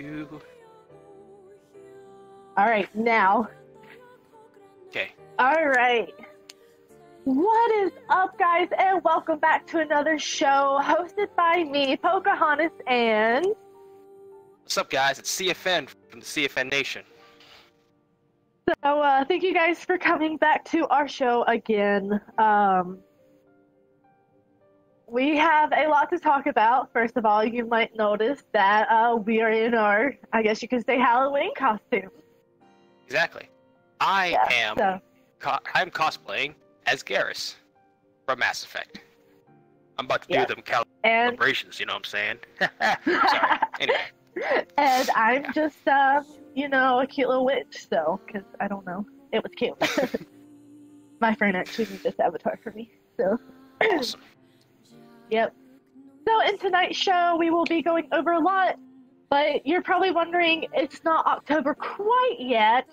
do. All right, now. Okay. All right. What is up, guys, and welcome back to another show hosted by me, Pocahontas, and... What's up, guys? It's CFN from the CFN Nation. So, thank you guys for coming back to our show again. We have a lot to talk about. First of all, you might notice that we are in our, I guess you could say, Halloween costume. Exactly. I'm cosplaying as Garrus from Mass Effect. I'm about to do them calibrations, you know what I'm saying? Sorry. Anyway. And I'm just, you know, a cute little witch, so, because I don't know. It was cute. My friend actually made this avatar for me, so. Awesome. Yep. So in tonight's show, we will be going over a lot, but you're probably wondering, it's not October quite yet,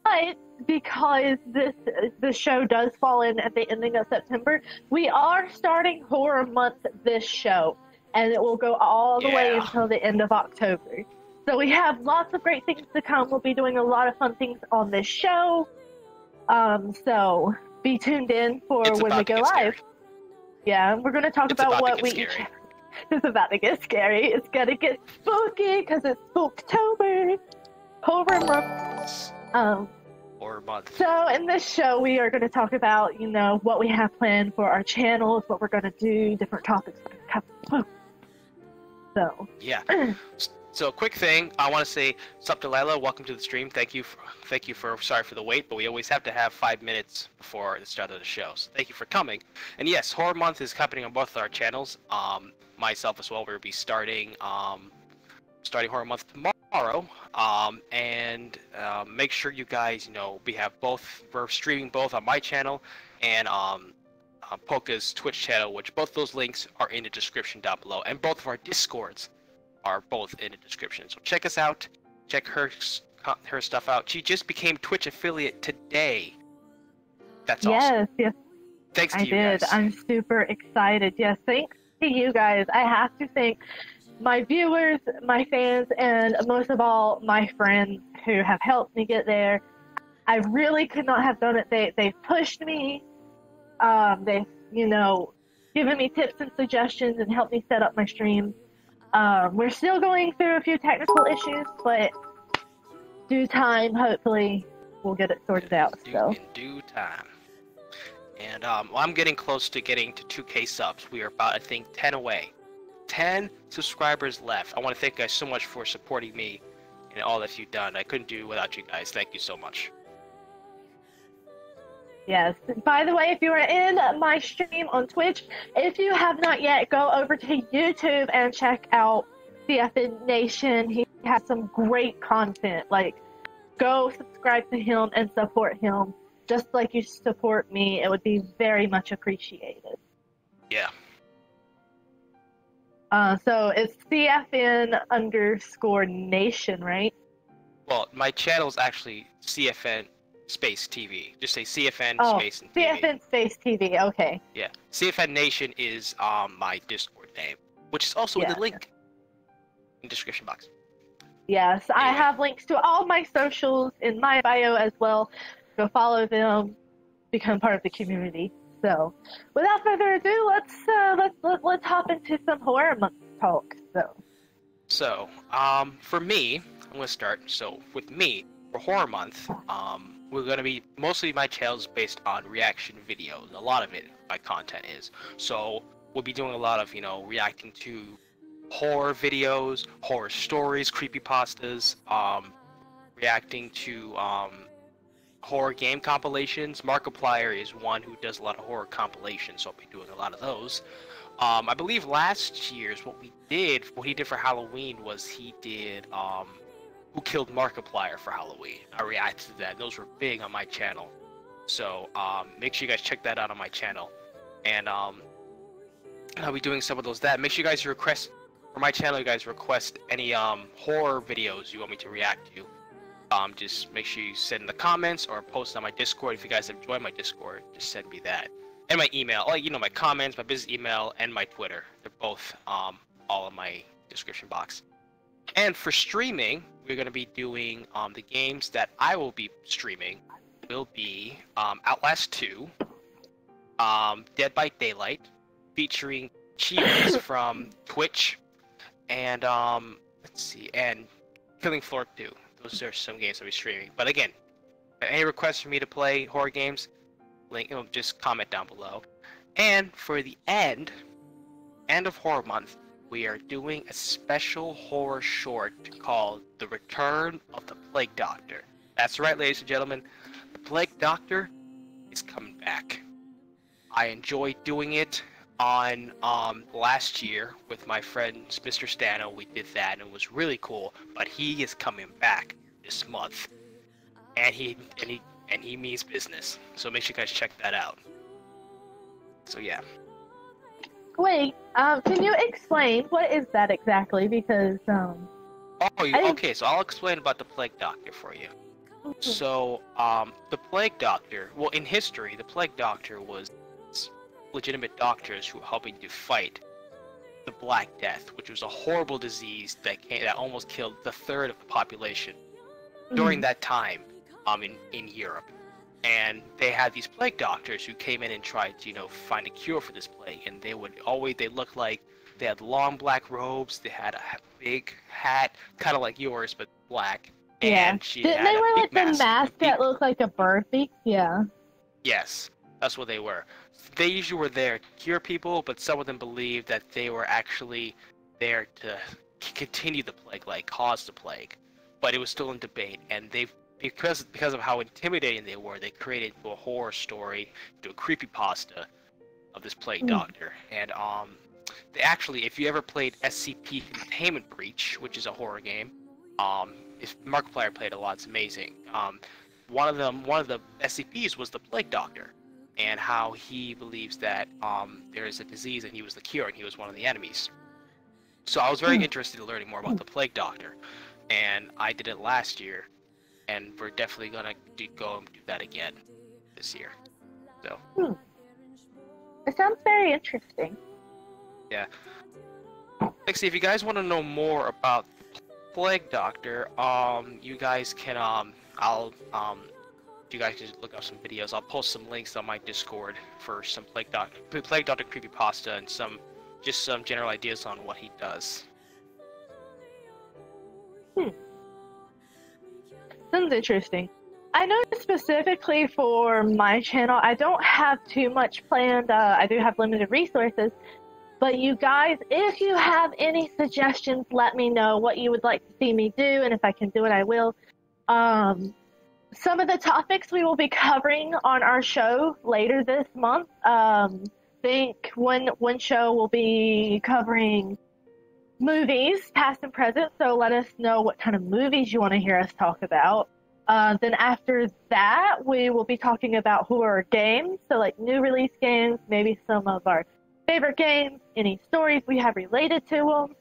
but because this show does fall in at the ending of September, we are starting Horror Month this show, and it will go all the way until the end of October. So we have lots of great things to come. We'll be doing a lot of fun things on this show. So be tuned in for when we go live. Scary. Yeah, we're going to talk about what we each... It's about to get scary. It's going to get spooky because it's Spooktober. Horror Month. Horror Month. So in this show, we are going to talk about, you know, what we have planned for our channels, what we're going to do, different topics. So. Yeah. So, quick thing, I want to say, sup Delilah, welcome to the stream. Thank you for, sorry for the wait, but we always have to have 5 minutes before the start of the show. So thank you for coming. And yes, Horror Month is happening on both our channels. Myself as well, we'll be starting Horror Month tomorrow. And make sure you guys, you know, we're streaming both on my channel and Polka's Twitch channel, which both those links are in the description down below. And both of our Discords are both in the description. So check us out. Check her stuff out. She just became Twitch affiliate today. That's awesome. Yes. Thanks to you guys. I'm super excited. Yes, thanks to you guys. I have to thank my viewers, my fans, and most of all, my friends who have helped me get there. I really could not have done it. They've pushed me. They've, you know, given me tips and suggestions and helped me set up my streams. We're still going through a few technical issues, but due time, hopefully, we'll get it sorted out. In due time. And I'm getting close to getting to 2K subs. We are about, I think, 10 away. 10 subscribers left. I want to thank you guys so much for supporting me and all that you've done. I couldn't do it without you guys. Thank you so much. Yes. By the way, if you are in my stream on Twitch, if you have not yet, go over to YouTube and check out CFN Nation. He has some great content. Like, go subscribe to him and support him. Just like you support me, it would be very much appreciated. Yeah. So it's CFN_Nation, right? Well, my channel is actually CFN Space TV. Just say CFN Space and TV. CFN Space TV, okay. Yeah. CFN Nation is my Discord name, which is also in the link in the description box. Yes, anyway. I have links to all my socials in my bio as well. Go follow them, become part of the community. So, without further ado, let's hop into some Horror Month talk. So, for me, I'm gonna start. So, with me for Horror Month, we're going to be, mostly my channel is based on reaction videos. A lot of it, my content is. So, we'll be doing a lot of, you know, reacting to horror videos, horror stories, creepypastas, reacting to horror game compilations. Markiplier is one who does a lot of horror compilations, so I'll be doing a lot of those. I believe last year's what he did for Halloween was he did, Who Killed Markiplier for Halloween. I reacted to that, and those were big on my channel. So, make sure you guys check that out on my channel. And, I'll be doing some of those Make sure you guys request, for my channel, you guys request any, horror videos you want me to react to. Just make sure you send in the comments or post on my Discord. If you guys have joined my Discord, just send me that. And my email, like, you know, my comments, my business email, and my Twitter. They're both, all in my description box. And for streaming, we're going to be doing the games that I will be streaming will be Outlast 2, Dead by Daylight, featuring Chivas from Twitch, and let's see, and Killing Floor 2. Those are some games I'll be streaming. But again, any requests for me to play horror games, link, just comment down below. And for the end of Horror Month, we are doing a special horror short called The Return of the Plague Doctor. That's right, ladies and gentlemen. The Plague Doctor is coming back. I enjoyed doing it on last year with my friend Mr. Stano. We did that and it was really cool. But he is coming back this month, and he means business. So make sure you guys check that out. So yeah. Wait, can you explain what is that exactly? Because okay. So I'll explain about the Plague Doctor for you. So the Plague Doctor. Well, in history, the Plague Doctor was legitimate doctors who were helping to fight the Black Death, which was a horrible disease that almost killed the third of the population during that time in Europe. And they had these plague doctors who came in and tried to, find a cure for this plague. And they looked like they had long black robes. They had a big hat, kind of like yours, but black. Yeah. And she Didn't had they a wear big like the mask that looked like a bird beak? Yeah. Yes, that's what they were. They usually were there to cure people, but some of them believed that they were actually there to continue the plague, like cause the plague. But it was still in debate, and because of how intimidating they were, they created a horror story, a creepypasta of this plague doctor. And they actually, if you ever played SCP Containment Breach, which is a horror game, if Markiplier played a lot, it's amazing. One of the SCPs was the plague doctor, and how he believes that there is a disease and he was the cure and he was one of the enemies. So I was very interested in learning more about the plague doctor, and I did it last year. And we're definitely gonna go and do that again this year. So. It sounds very interesting. Yeah. Actually, if you guys want to know more about the Plague Doctor, you guys can you guys can look up some videos. I'll post some links on my Discord for some Plague Doctor creepypasta and some general ideas on what he does. Sounds interesting. I know specifically for my channel, I don't have too much planned. I do have limited resources. But you guys, if you have any suggestions, let me know what you would like to see me do. And if I can do it, I will. Some of the topics we will be covering on our show later this month. Think one show will be covering movies, past and present, so let us know what kind of movies you want to hear us talk about. Then after that, we will be talking about horror games, so like new release games, maybe some of our favorite games, any stories we have related to them.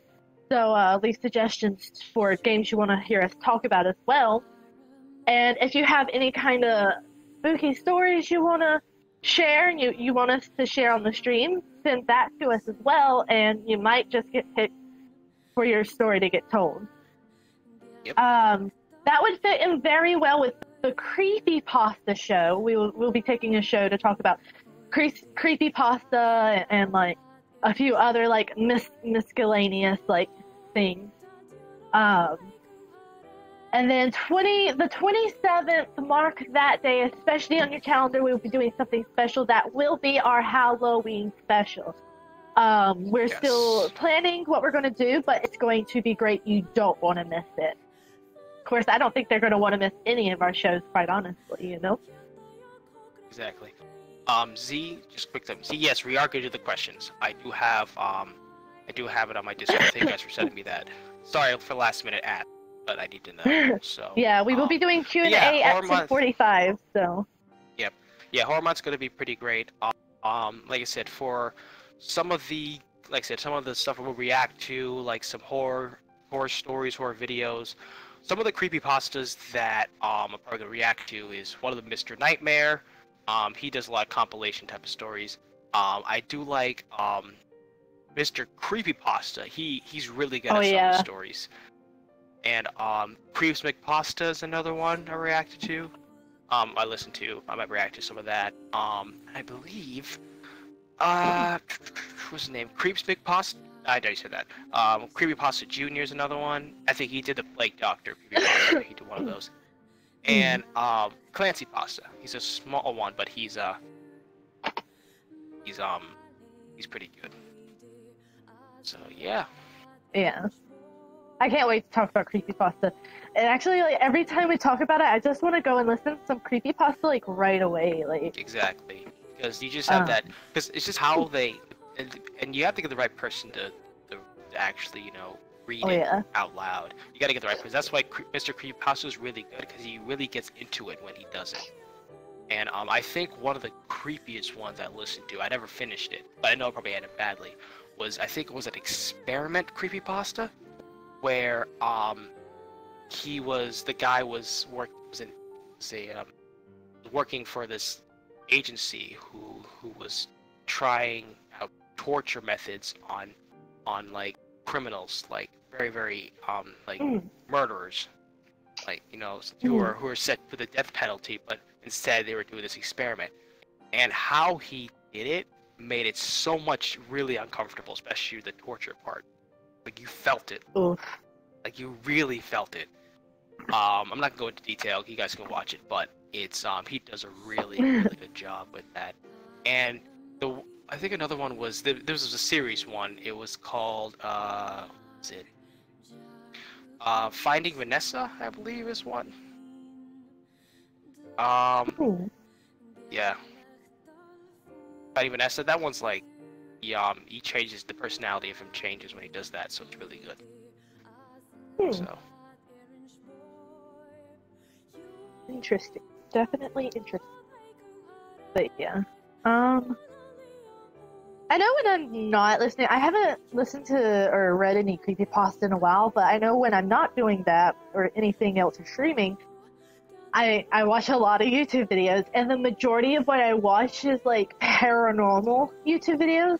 So leave suggestions for games you want to hear us talk about as well. And if you have any kind of spooky stories you want to share and you want us to share on the stream, send that to us as well, and you might just get picked for your story to get told. Yep. That would fit in very well with the Creepypasta show. We'll be taking a show to talk about Creepypasta and like a few other like miscellaneous like things. And then the 27th, mark that day, especially on your calendar. We'll be doing something special that will be our Halloween special. We're still planning what we're going to do, but it's going to be great. You don't want to miss it. Of course, I don't think they're going to want to miss any of our shows, quite honestly, Exactly. Z, just quick thing. Z, yes, we are going to do the questions. I do have it on my Discord. Thank you guys for sending me that. Sorry for last minute add, but I need to know. So yeah, we will be doing Q&A at 6:45. So. Yep. Yeah, Horror Month's going to be pretty great. Like I said, for some of the stuff we'll react to, like some horror stories, horror videos. Some of the creepypastas that I'm probably gonna react to is one of them, Mr. Nightmare. He does a lot of compilation type of stories. I do like Mr. Creepypasta. He's really good at some of the stories. And Creeps McPasta is another one I reacted to. I listened to. I might react to some of that. I believe. What's his name? Creeps McPasta. I already said that. Creepypasta Jr. is another one. I think he did the Plague Doctor Creepypasta. He did one of those. And Clancy Pasta. He's a small one, but he's pretty good. So yeah. Yeah. I can't wait to talk about creepypasta. And actually, like, every time we talk about it, I just want to go and listen to some creepypasta, like, right away. Like, exactly. Because you just have that. Because it's just how they. And you have to get the right person to actually, you know, read it out loud. You got to get the right person. That's why Mr. Creepypasta is really good, because he really gets into it when he does it. And I think one of the creepiest ones I listened to, I never finished it, but I know I probably ended badly, was, I think it was an experiment creepypasta, where the guy was working for this agency who was trying out torture methods on like criminals, like very like murderers, like, you know, who are set for the death penalty, but instead they were doing this experiment. And how he did it made it so much really uncomfortable, especially the torture part. Like, you felt it. Oof. Like, you really felt it. I'm not gonna go into detail. You guys can watch it, but it's he does a really good job with that. And I think another one was there was a series one. It was called Finding Vanessa, I believe is one. Yeah. Finding Vanessa. That one's like he changes, the personality of him changes when he does that, so it's really good. So. Interesting. Definitely interesting. But yeah. I know when I'm not listening, I haven't listened to or read any creepypasta in a while, but I know when I'm not doing that or anything else or streaming, I watch a lot of YouTube videos, and the majority of what I watch is like paranormal YouTube videos.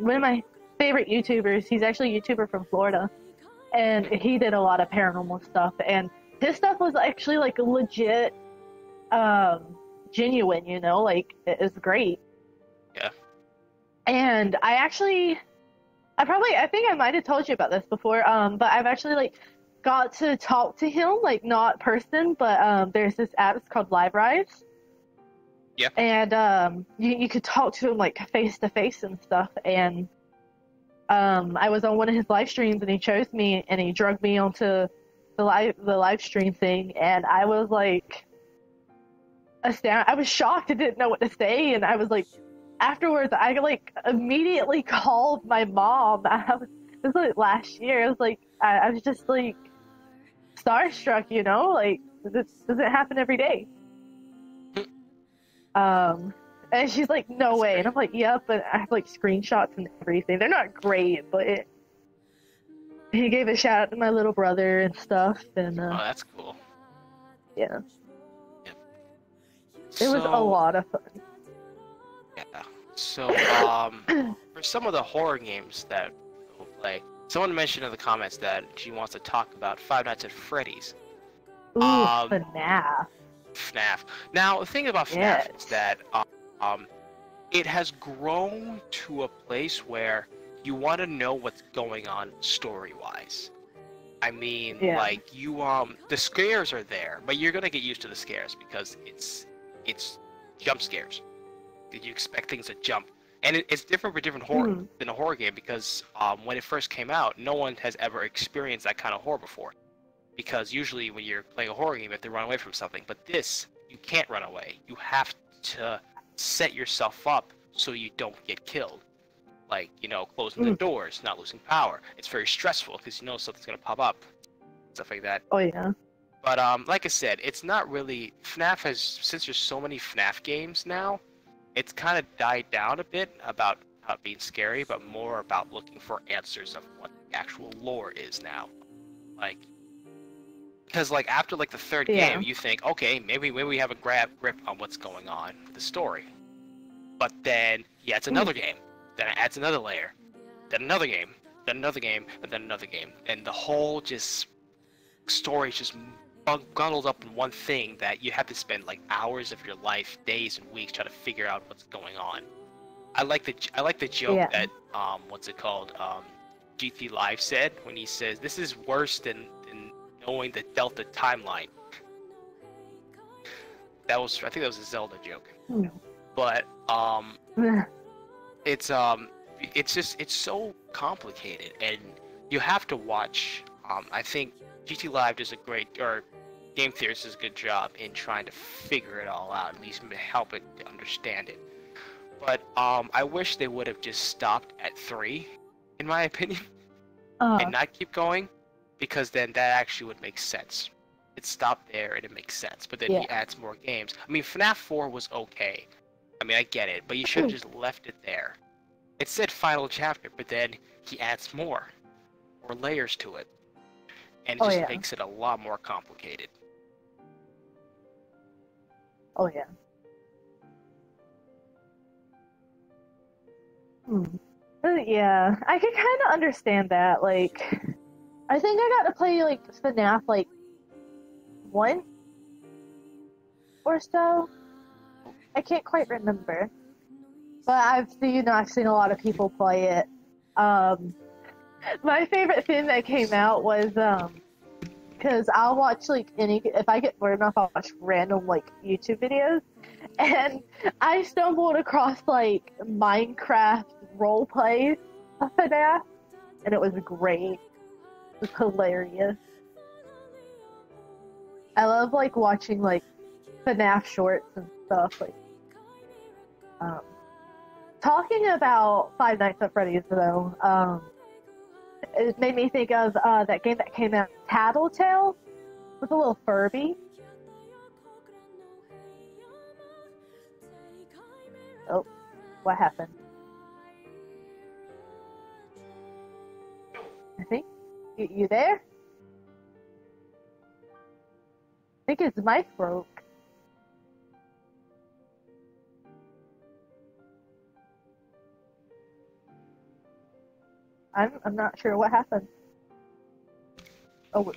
One of my favorite YouTubers, he's actually a YouTuber from Florida, and he did a lot of paranormal stuff, and his stuff was actually like legit, genuine, you know, like it was great. Yeah. And I think I might have told you about this before, but I've actually like got to talk to him, like not person, but there's this app, it's called LiveRise. Yeah. And you could talk to him like face to face and stuff. And I was on one of his live streams, and he chose me, and he drugged me onto the live stream thing, and I was like astounded. I was shocked. I didn't know what to say, and I was like, afterwards, I like immediately called my mom. This was like last year. I was like, I was just like starstruck, you know, like this doesn't happen every day. And she's like, no way. And I'm like, yep. And I have like screenshots and everything. They're not great, but he gave a shout out to my little brother and stuff. And oh, that's cool. Yeah. Yep. It was a lot of fun. Yeah. So, for some of the horror games that we'll play, someone mentioned in the comments that she wants to talk about Five Nights at Freddy's. Ooh, FNAF. FNAF. Now, the thing about FNAF is that it has grown to a place where you want to know what's going on story-wise. I mean, like, the scares are there, but you're gonna get used to the scares because it's jump scares. You expect things to jump, and it's different for different horror than a horror game, because when it first came out, no one has ever experienced that kind of horror before. Because usually when you're playing a horror game, you have to run away from something, but this, you can't run away. You have to set yourself up so you don't get killed. Like, you know, closing the doors, not losing power. It's very stressful because you know something's gonna pop up, stuff like that. Oh yeah. But like I said, it's not really FNAF has, since there's so many FNAF games now, it's kind of died down a bit about not being scary, but more about looking for answers of what the actual lore is now. Like, because like after like the third game, you think, okay, maybe we have a grip on what's going on with the story. But then it's another game. Then it adds another layer. Then another game. Then another game. And then another game. And the whole just story is just bundled up in one thing that you have to spend like hours of your life, days and weeks trying to figure out what's going on. I like the joke that what's it called? GT Live said when he says this is worse than knowing the Delta timeline. I think that was a Zelda joke. But it's so complicated, and you have to watch. I think GT Live does Game Theorist does a good job in trying to figure it all out, at least help it to understand it. But I wish they would have just stopped at 3, in my opinion, and not keep going, because then that actually would make sense. It stopped there and it makes sense, but then he adds more games. I mean, FNAF 4 was okay. I mean, I get it, but you should have just left it there. It said final chapter, but then he adds more layers to it, and it just makes it a lot more complicated. Oh yeah. Yeah, I could kind of understand that. Like, I think I got to play like FNAF like 1 or so. I can't quite remember, but I've seen a lot of people play it. My favorite thing that came out was because I'll watch like if I get bored enough, I'll watch random like YouTube videos, and I stumbled across like Minecraft role plays of FNAF, and it was great. It was hilarious. I love like watching like FNAF shorts and stuff. Like, talking about Five Nights at Freddy's though, it made me think of that game that came out, Tattletale, with a little Furby. Oh, what happened? I think you there? I think his mic broke. I'm not sure what happened. Oh.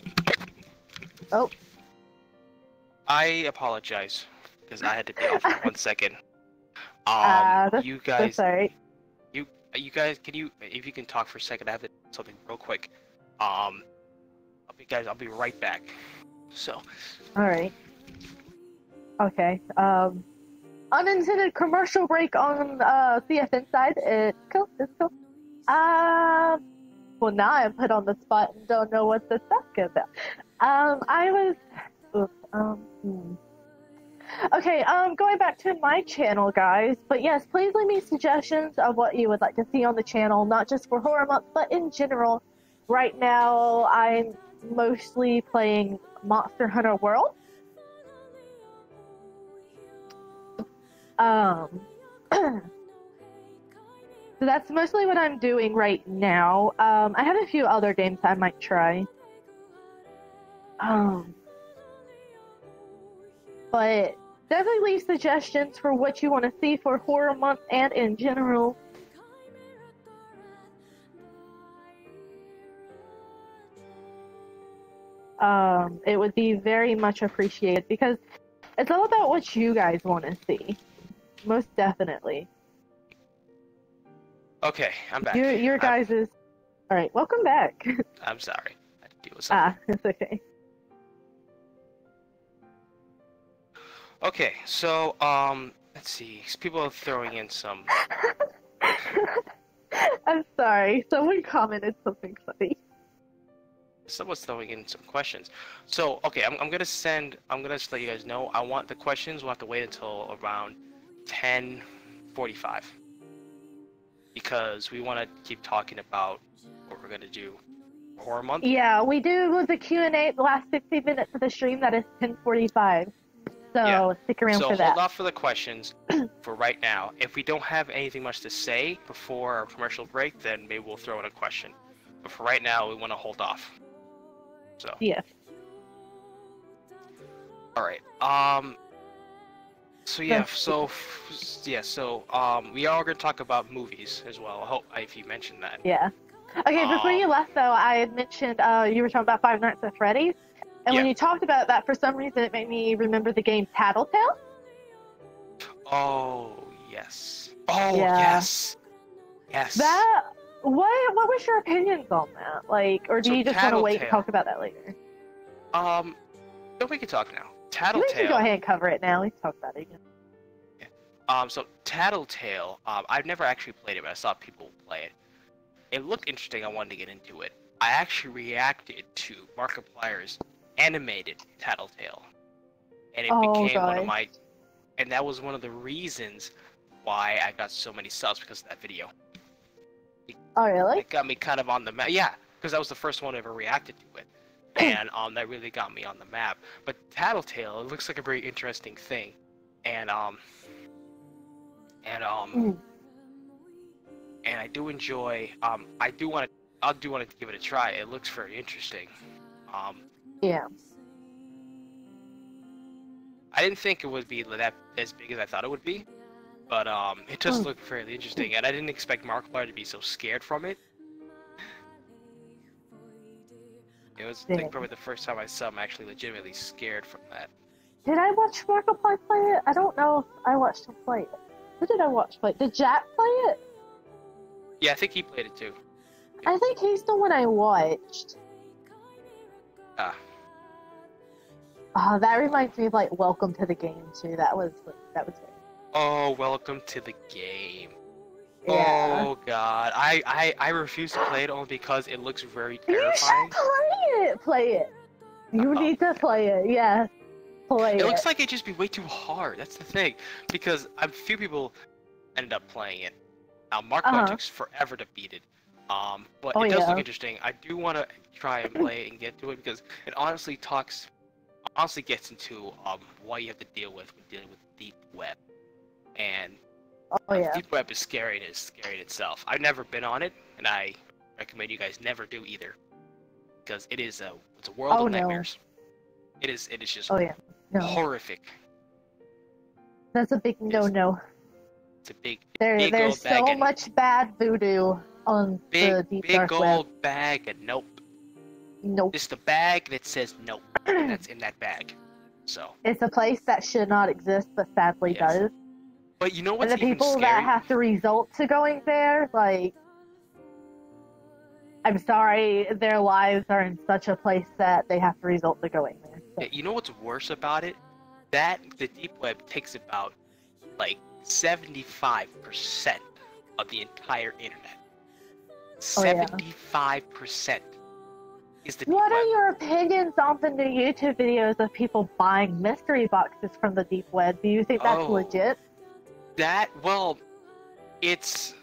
I apologize because I had to be off for 1 second. You guys, sorry. You guys, if you can talk for a second, I have to do something real quick. I'll be right back. So. All right. Okay. Unintended commercial break on CFN side. It's cool. Well, now I'm put on the spot and don't know what to talk about. Okay, going back to my channel, guys. But yes, please leave me suggestions of what you would like to see on the channel, not just for Horror Month, but in general. Right now, I'm mostly playing Monster Hunter World. So that's mostly what I'm doing right now. I have a few other games I might try. But definitely leave suggestions for what you want to see for Horror Month and in general. It would be very much appreciated because it's all about what you guys want to see. Most definitely. Okay, I'm back. Your guys is... Alright, welcome back. I'm sorry. I had to deal with something. It's okay. Okay, so, let's see. People are throwing in some... I'm sorry. Someone commented something funny. Someone's throwing in some questions. So, okay, I'm gonna just let you guys know, I want the questions, we'll have to wait until around 10:45. Because we want to keep talking about what we're going to do for Horror Month. Yeah, we do the Q&A the last 15 minutes of the stream. That is 10:45. So stick around for that. So hold off for the questions for right now. If we don't have anything much to say before our commercial break, then maybe we'll throw in a question. But for right now, we want to hold off. So. Yes. All right. We are going to talk about movies as well. I hope if you mentioned that. Yeah. Okay, before you left though, I had mentioned you were talking about Five Nights at Freddy's. And Yeah. when you talked about that, for some reason, it made me remember the game Tattletale. Oh, yes. Oh, Yeah. yes. Yes. That what was your opinions on that? Like, or do So you just want to wait and Tattletale. talk about that later? No, we can talk now. We can go Tattletale. ahead and cover it now. We can talk about it again. So Tattletale, I've never actually played it, but I saw people play it. It looked interesting. I wanted to get into it. I actually reacted to Markiplier's animated Tattletale, and it Oh, became one of God. my, and that was one of the reasons why I got so many subs because of that video. Oh, really? It got me kind of on the map. Yeah, because that was the first one I ever reacted to it, and that really got me on the map. But Tattletale, it looks like a very interesting thing, and and I do enjoy. I do want to give it a try. It looks very interesting. Yeah. I didn't think it would be that as big as I thought it would be, but it does look fairly interesting, and I didn't expect Markiplier to be so scared from it. It was I think probably the first time I saw him actually legitimately scared from that. Did I watch Markiplier play it? I don't know if I watched him play it. Who did I watch play it? Did Jack play it? Yeah, I think he played it too. I think he's the one I watched. Ah, That reminds me of like Welcome to the Game too. That was good. oh, welcome to the game. Yeah. Oh God, I refuse to play it only because it looks very You terrifying. should play it. Play it. You need to play it. Yeah. Play it. It looks like it'd just be way too hard. That's the thing, because a few people ended up playing it. Markiplier took forever to beat it. But it does look interesting. I do want to try and play it and get to it because it honestly gets into what you have to deal with when dealing with deep web, and deep web is scary. It is scary in itself. I've never been on it, and I recommend you guys never do either, because it's a world of nightmares. It is just horrific. That's a big no. It's a big There's so much bad voodoo on the deep dark big web. old bag of nope. Nope. It's the bag that says nope. That's in that bag. So it's a place that should not exist, but sadly does. But you know what's and the even people scary? that have to resort to going there, like, I'm sorry, their lives are in such a place that they have to resort to going there. So. You know what's worse about it? That the deep web takes about like 75% of the entire internet. 75% is the deep What web. are your opinions on the new YouTube videos of people buying mystery boxes from the deep web? Do you think that's legit? It's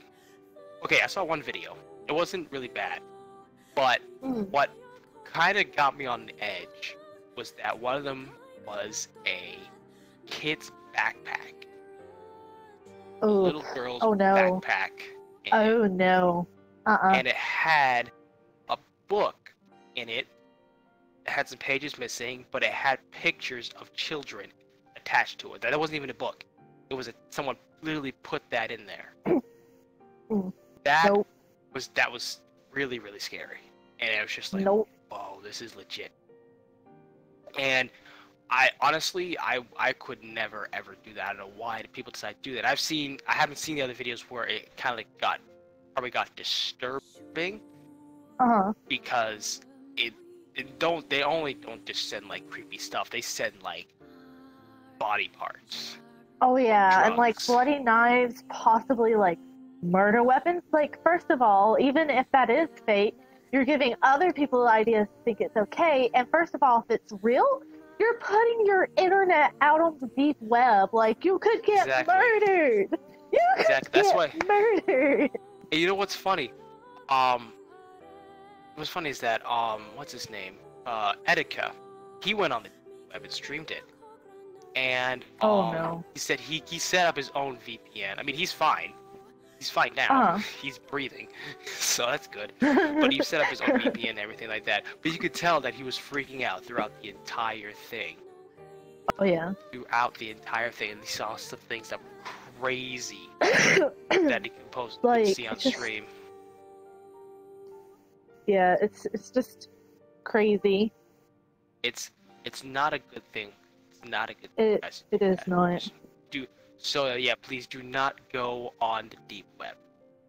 okay. I saw one video. It wasn't really bad, but what kind of got me on the edge was that one of them was a kid's backpack. A little girl's backpack. And it had a book in it. It had some pages missing, but it had pictures of children attached to it. That wasn't even a book. It was someone literally put that in there. That was really, really scary. And it was just like, whoa, this is legit. And I honestly could never ever do that. I don't know why people decide to do that. I haven't seen the other videos where it kind of probably got disturbing. Because they only don't just send like creepy stuff. They send like body parts. Oh yeah, drugs. And like bloody knives, possibly like murder weapons. Like, first of all, even if that is fake, you're giving other people ideas to think it's okay. And first of all, if it's real, you're putting your internet out on the deep web. Like, you could get murdered. You could get murdered. And you know what's funny? What's funny is that what's his name? Etika. He went on the web and streamed it. And he said he set up his own VPN. I mean, he's fine. He's fine now. He's breathing, so that's good. But he set up his own VPN and everything like that. But you could tell that he was freaking out throughout the entire thing. Oh yeah. Throughout the entire thing, and he saw some things that were crazy that he could see on stream. Yeah, it's just crazy. it's not a good thing. It's not a good thing, It guys. it is not. Yeah, please do not go on the deep web.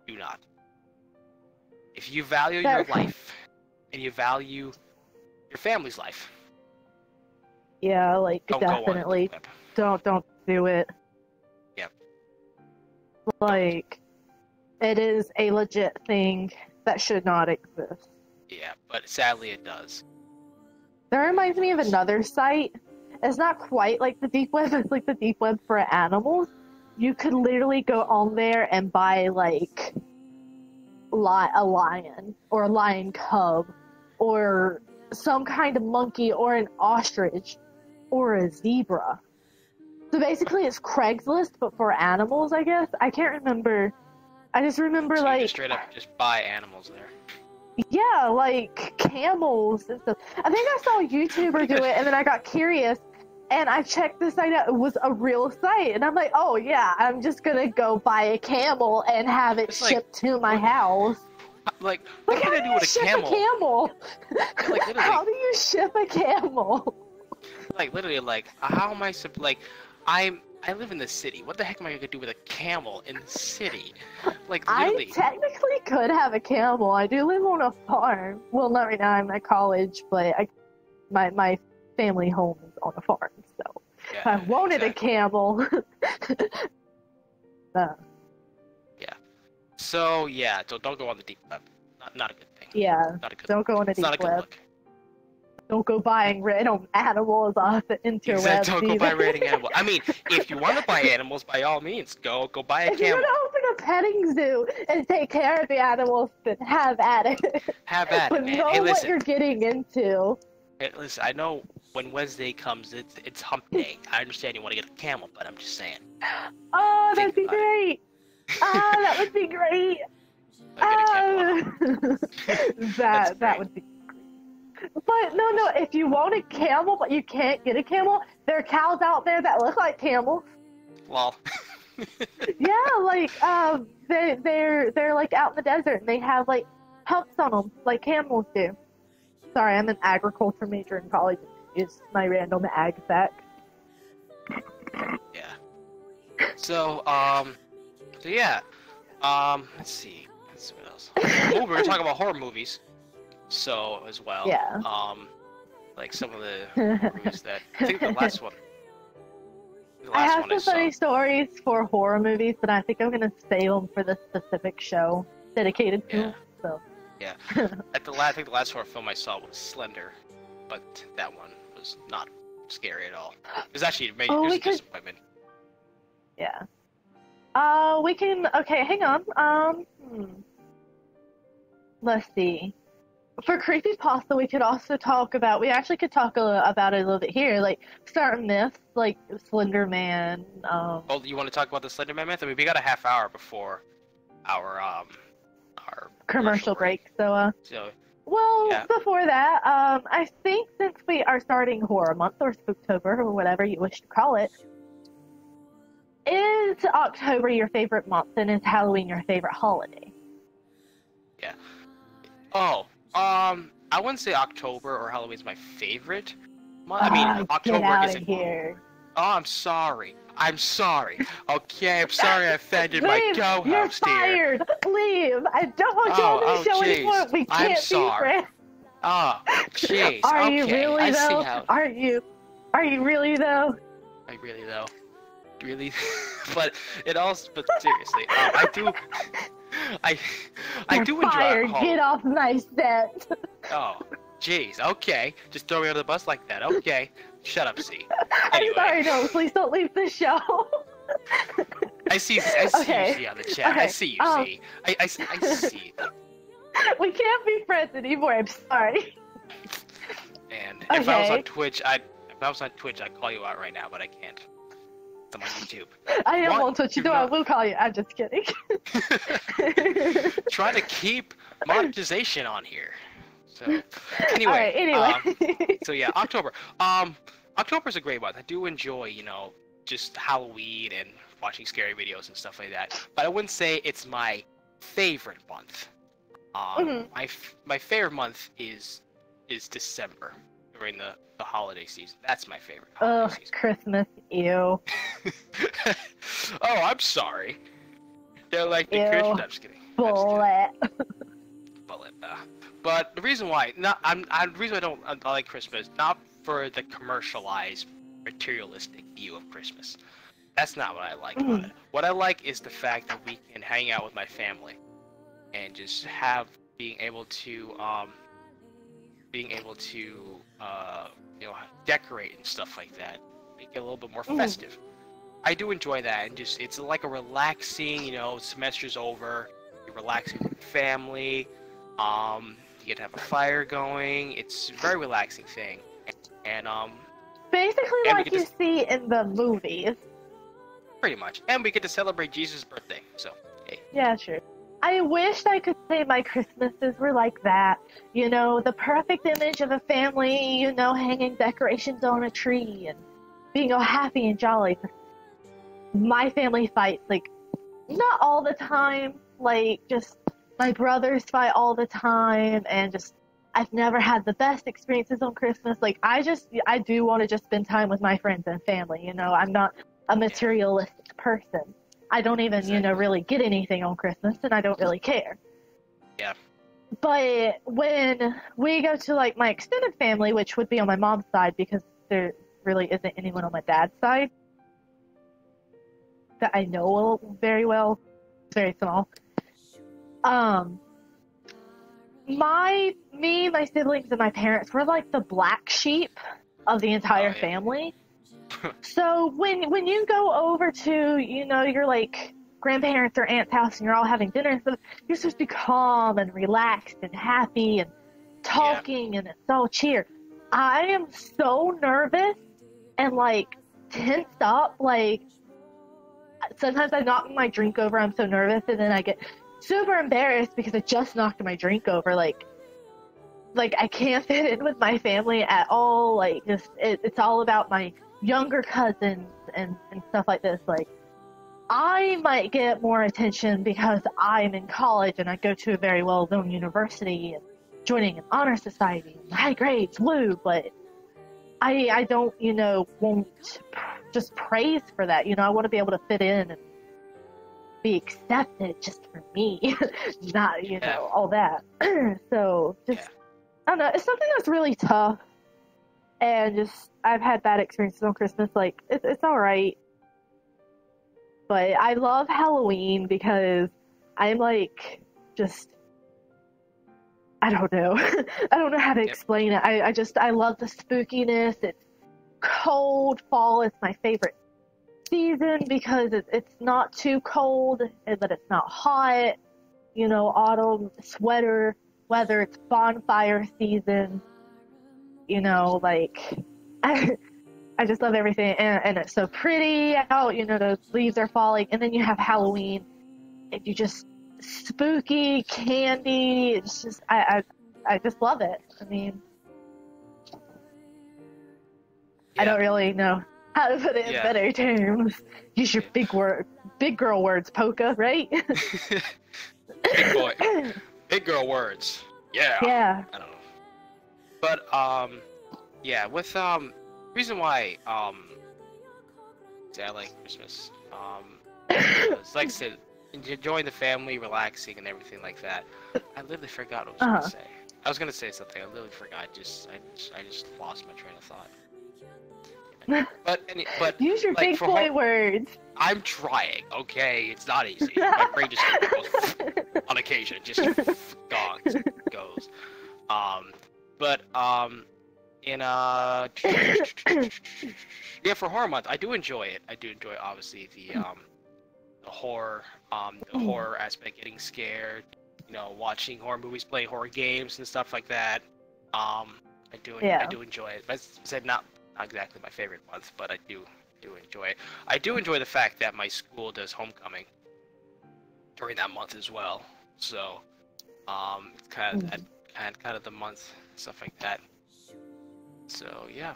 Do not. If you value your life and you value your family's life, Yeah, like don't go on the definitely deep web. don't do it. Yep. Like it is a legit thing that should not exist. Yeah, but sadly it does. That reminds me of another site. It's not quite like the deep web, it's like the deep web for animals. You could literally go on there and buy like a lion or a lion cub or some kind of monkey or an ostrich or a zebra. So basically it's Craigslist but for animals, I guess. I can't remember. I just remember So you like just straight up just buy animals there. yeah, like camels and stuff. I think I saw a YouTuber do it and then I got curious and I checked the site out. It was a real site and I'm like, oh yeah, I'm just gonna go buy a camel and have it It's like, shipped to my house. Like, what can I do with a ship camel? a camel? Like, literally. How do you ship a camel? Like, literally, like, how am I like, I live in the city. What the heck am I gonna do with a camel in the city? Like, literally. I technically could have a camel. I do live on a farm. Well, not right now. I'm at college, but my family home is on a farm. So Yeah, if I wanted a camel. So, yeah, so don't go on the deep web. Not a good thing. Yeah, Not a good don't go on a It's not a deep good web. look. Don't go buying random animals off the interwebs. Exactly, don't go buy either. rating animals. I mean, if you want to buy animals, by all means, go buy a If you're camel. gonna open a petting zoo and take care of the animals, then have at it. Have at But it, man. know Hey, what listen. you're getting into. Hey, listen, I know when Wednesday comes, it's hump day. I understand you want to get a camel, but I'm just saying. Oh, that'd Think be about it. great. Ah, that would be great. I'll get a camel. That great. would be great. But no, if you want a camel but you can't get a camel, there are cows out there that look like camels. Lol. Yeah, like they're like out in the desert and they have like humps on them like camels do. Sorry, I'm an agriculture major in college. It's my random ag fact. Yeah. So yeah. Let's see what else. Oh, we were talking about horror movies. So as well. Yeah. Like some of the movies that I think the last one. The I last have one I some funny saw. stories for horror movies, but I think I'm gonna save them for the specific show dedicated to Yeah. them. So. Yeah. I think the last horror film I saw was Slender, but that one was not scary at all. It was actually it Oh, was we a could- disappointment. Yeah. We can. Okay, hang on. Let's see. For creepypasta, we could also talk about. We actually could talk about it a little bit here, like certain myths, like Slender Man. Oh, you want to talk about the Slender Man myth? I mean, we got a half hour before our Commercial break. So, So well, Yeah. before that, I think since we are starting Horror Month or Spooktober or whatever you wish to call it, is October your favorite month and is Halloween your favorite holiday? I wouldn't say October or Halloween is my favorite month. I mean, Get October out isn't. of here. Oh, I'm sorry. Okay, I'm sorry I offended my Leave! You're co-host here. fired! Leave! I don't want you on the show jeez. anymore! We I'm can't be sorry. friends! Oh, jeez. Are Okay, you really I though? see how. Are you really though? I really though. Really, but it also. But seriously, I do. I You're do enjoy fired! Halloween. Get off my set! Oh, jeez. Okay, just throw me under the bus like that. Okay, shut up, C. I'm Anyway. sorry, no, please don't leave the show. I see Okay. you, Z, on the chat. I Okay, see you, Z. I see. We can't be friends anymore, I'm sorry. And if I was Okay. on Twitch, I'd call you out right now, but I can't. I'm on YouTube. I am What? on Twitch, you You're know I not. will call you, I'm just kidding. Trying to keep monetization on here. So Alright, anyway. so yeah, October. October's a great month. I do enjoy, just Halloween and watching scary videos and stuff like that. But I wouldn't say it's my favorite month. Mhm. My favorite month is December. It during the holiday season. That's my favorite holiday season. Christmas, ew. Oh, I'm sorry. They're like the Ew. Christmas. I'm just kidding. Bullet. Bullet. But the reason why, the reason I don't I like Christmas, not for the commercialized, materialistic view of Christmas. That's not what I like about it. What I like is the fact that we can hang out with my family, and just being able to decorate and stuff like that, make it a little bit more festive. I do enjoy that, and just it's like a relaxing, semester's over, you're relaxing with your family, you get to have a fire going. It's a very relaxing thing, and basically like you see in the movies. Pretty much, and we get to celebrate Jesus' birthday. So, hey. Yeah, sure. I wish I could say my Christmases were like that. The perfect image of a family, hanging decorations on a tree and being all happy and jolly. My family fights, like, not all the time, like, just my brothers fight all the time, and just, I've never had the best experiences on Christmas. Like, I do want to just spend time with my friends and family, I'm not a materialistic person. I don't even, really get anything on Christmas, and I don't really care. Yeah. But when we go to, like, my extended family, which would be on my mom's side, because there really isn't anyone on my dad's side that I know very well. It's very small. My siblings, and my parents were, like, the black sheep of the entire family. So when you go over to, your, like, grandparents or aunt's house and you're all having dinner and stuff, you're supposed to be calm and relaxed and happy and talking and it's all cheer. I am so nervous and, like, tensed up. Like, sometimes I knock my drink over. I'm so nervous, and then I get super embarrassed because I just knocked my drink over. Like I can't fit in with my family at all. Like, it's all about my younger cousins and stuff like this. Like, I might get more attention because I'm in college and I go to a very well-known university and joining an honor society and high grades, woo, but I don't, want just praise for that. I want to be able to fit in and be accepted just for me, not, all that. So, just, I don't know, it's something that's really tough. And just, I've had bad experiences on Christmas. Like, it's alright. But I love Halloween because I'm, like, just, I don't know. I don't know how to explain it. I love the spookiness. It's cold. Fall is my favorite season because it's not too cold, but it's not hot. Autumn, sweater weather. It's bonfire season. Like, I just love everything, and it's so pretty, how, those leaves are falling, and then you have Halloween, and you just, spooky, candy, it's just, I just love it. I mean, I don't really know how to put it in better terms. Use your big girl words, Polka, right? Big girl words. Yeah. Yeah. I don't know. But, with, reason why, I like Christmas, it's like I said, enjoying the family, relaxing, and everything like that. I literally forgot what I was gonna say. I was gonna say something, I literally forgot, I just lost my train of thought. But use your big boy words. I'm trying, okay? It's not easy. My brain just goes on occasion, just goes. For horror month, I do enjoy it. I do enjoy, obviously, the horror, horror aspect, getting scared, watching horror movies, play horror games and stuff like that. I do enjoy it. I said not exactly my favorite month, but I do enjoy it. I do enjoy the fact that my school does homecoming during that month as well. So, it's kind of the month, stuff like that. So, yeah.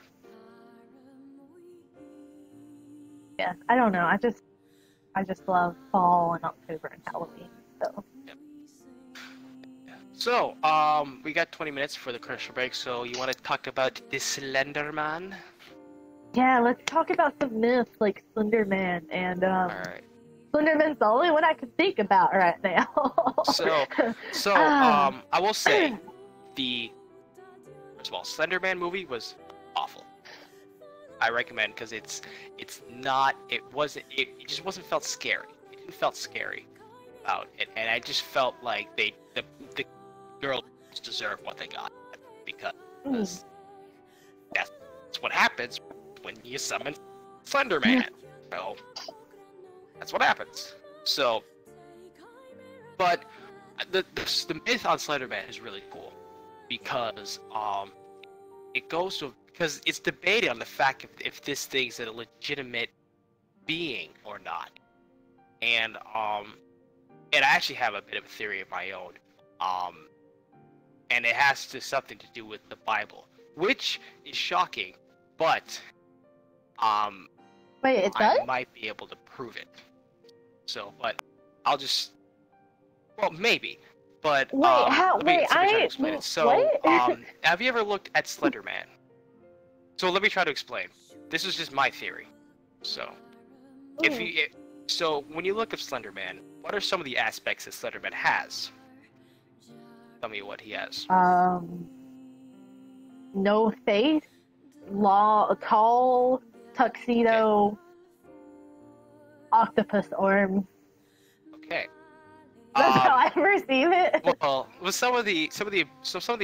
Yeah, I don't know. I just love fall and October and Halloween. So. Yep. Yeah. So, we got 20 minutes for the commercial break, so you want to talk about the Slender Man? Yeah, let's talk about some myths like Slender Man and Alright. Slender Man's the only one I can think about right now. So, Ah. I will say, first of all, Slender Man movie was awful. I recommend because it just wasn't felt scary. It didn't felt scary about it, and I just felt like the girls deserve what they got because that's what happens when you summon Slender Man. So that's what happens. So, but the myth on Slender Man is really cool because it goes to because it's debated on the fact if this thing's a legitimate being or not, and I actually have a bit of a theory of my own, and it has something to do with the Bible, which is shocking, but Wait, it does? I might be able to prove it. So, but I'll just maybe. But Wait, let me try to explain it. So, what? have you ever looked at Slender Man? So let me try to explain. This is just my theory. So, so when you look at Slender Man, what are some of the aspects that Slender Man has? Tell me what he has. No face, tall, tuxedo, octopus arms. Okay. That's how I perceive it. Well, with some of the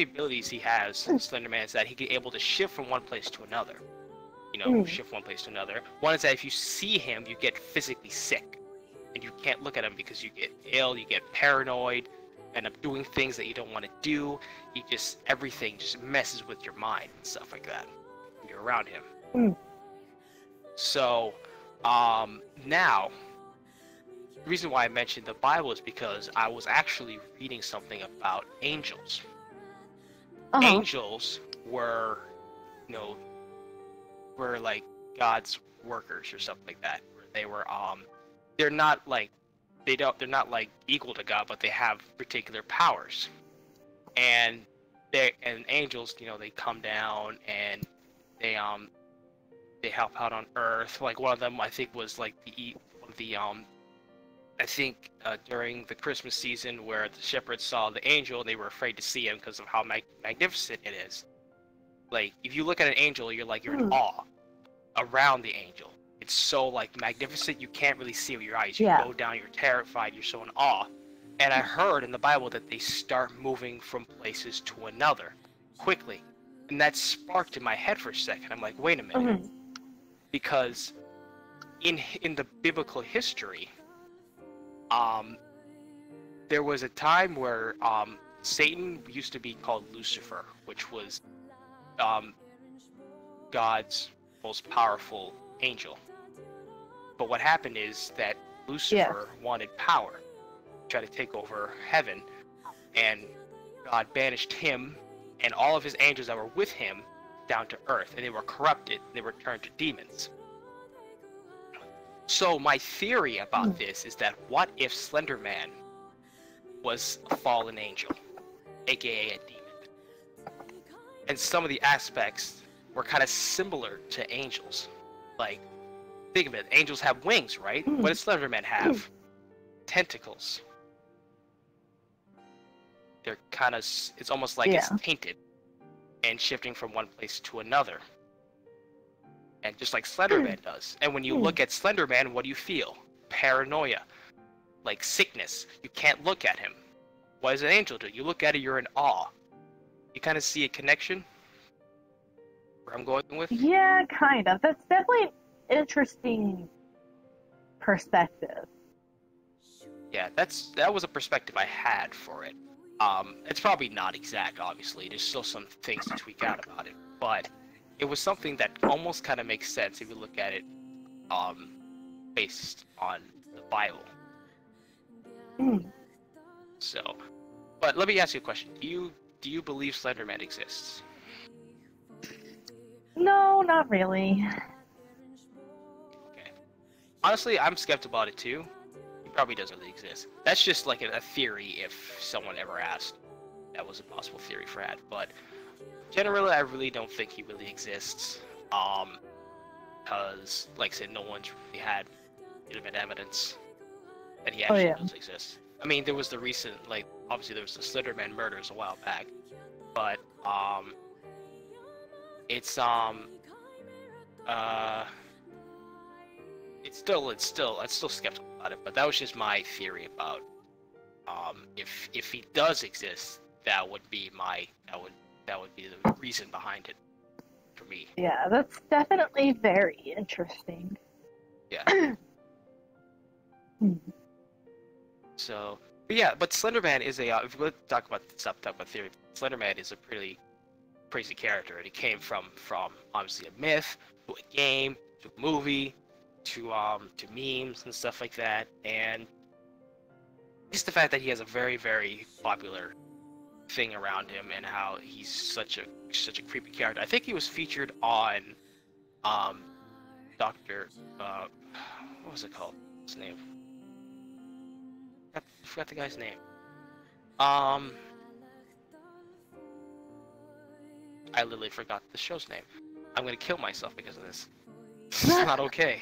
abilities he has, Slender Man, is that he can able to shift from one place to another. You know, shift one place to another. One is that if you see him, you get physically sick, and you can't look at him because you get ill, you get paranoid, end up doing things that you don't want to do. Everything just messes with your mind and stuff like that when you're around him. So, now. The reason why I mentioned the Bible is because I was actually reading something about angels. Angels were, were like God's workers or something like that. They were, they're not like equal to God, but they have particular powers. And angels, they come down and they help out on Earth. Like one of them, I think, was like I think during the Christmas season where the shepherds saw the angel, they were afraid to see him because of how magnificent it is. Like, if you look at an angel, you're in awe around the angel. It's so, like, magnificent, you can't really see with your eyes. You go down, you're terrified, you're so in awe. And I heard in the Bible that they start moving from places to another quickly. And that sparked in my head for a second. I'm like, wait a minute. Because in the biblical history, there was a time where Satan used to be called Lucifer, which was God's most powerful angel. But what happened is that Lucifer wanted power, tried to take over heaven, and God banished him and all of his angels that were with him down to earth, and they were corrupted. They were turned to demons. So my theory about this is that what if Slender Man was a fallen angel, aka a demon? And some of the aspects were kind of similar to angels. Like, think of it, angels have wings, right? What does Slender Man have? Tentacles. They're kind of, it's almost like it's tainted and shifting from one place to another. And just like Slender Man does. And when you look at Slender Man, what do you feel? Paranoia. Like sickness. You can't look at him. What does an angel do? You look at it, you're in awe. You kind of see a connection? Where I'm going with? Yeah, kind of. That's definitely an interesting perspective. Yeah, that was a perspective I had for it. It's probably not exact, obviously. There's still some things to tweak out about it. But it was something that almost kind of makes sense if you look at it based on the Bible. So, but let me ask you a question. Do you believe Slender Man exists? No, not really. Okay. Honestly, I'm skeptical about it too. He probably doesn't really exist. That's just like a theory if someone ever asked that was a possible theory for that. But generally, I really don't think he really exists. Because, like I said, no one's really had legitimate evidence that he actually does exist. I mean, there was the recent, like, obviously there was the Slenderman murders a while back, but it's it's still skeptical about it. But that was just my theory about if he does exist, that would be the reason behind it for me. Yeah, that's definitely very interesting. Yeah. So, but Slenderman is if we talk about theory, Slenderman is a pretty crazy character, and he came from obviously a myth to a game to a movie to memes and stuff like that, and just the fact that he has a very, very popular thing around him and how he's such a creepy character. I think he was featured on Doctor what was it called? What's his name? I forgot the guy's name. I literally forgot the show's name. I'm gonna kill myself because of this. This is not okay.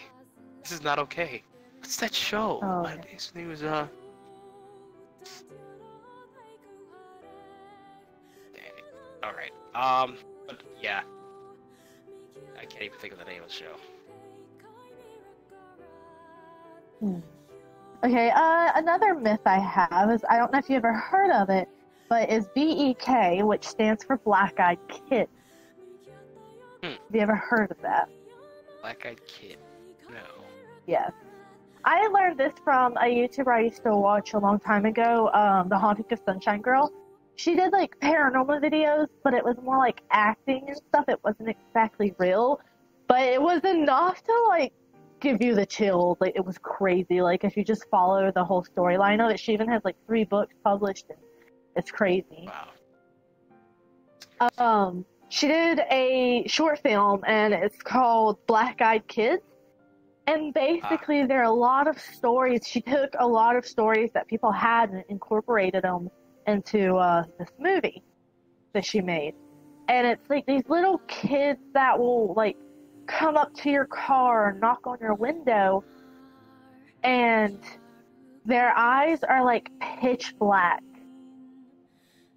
This is not okay. What's that show? Oh, His name was Alright. But yeah. I can't even think of the name of the show. Okay, another myth I have is, I don't know if you ever heard of it, but is BEK, which stands for Black Eyed Kids. Have you ever heard of that? Black Eyed Kid? No. Yes. I learned this from a YouTuber I used to watch a long time ago, The Haunting of Sunshine Girl. She did, like, paranormal videos, but it was more like acting and stuff. It wasn't exactly real, but it was enough to, like, give you the chills. Like, it was crazy. Like, if you just follow the whole storyline of it, she even has, like, 3 books published, and it's crazy. Wow. She did a short film, and it's called Black Eyed Kids. And basically, there are a lot of stories. She took a lot of stories that people had and incorporated them into this movie that she made. And it's like these little kids that will, like, come up to your car and knock on your window, and their eyes are, like, pitch black.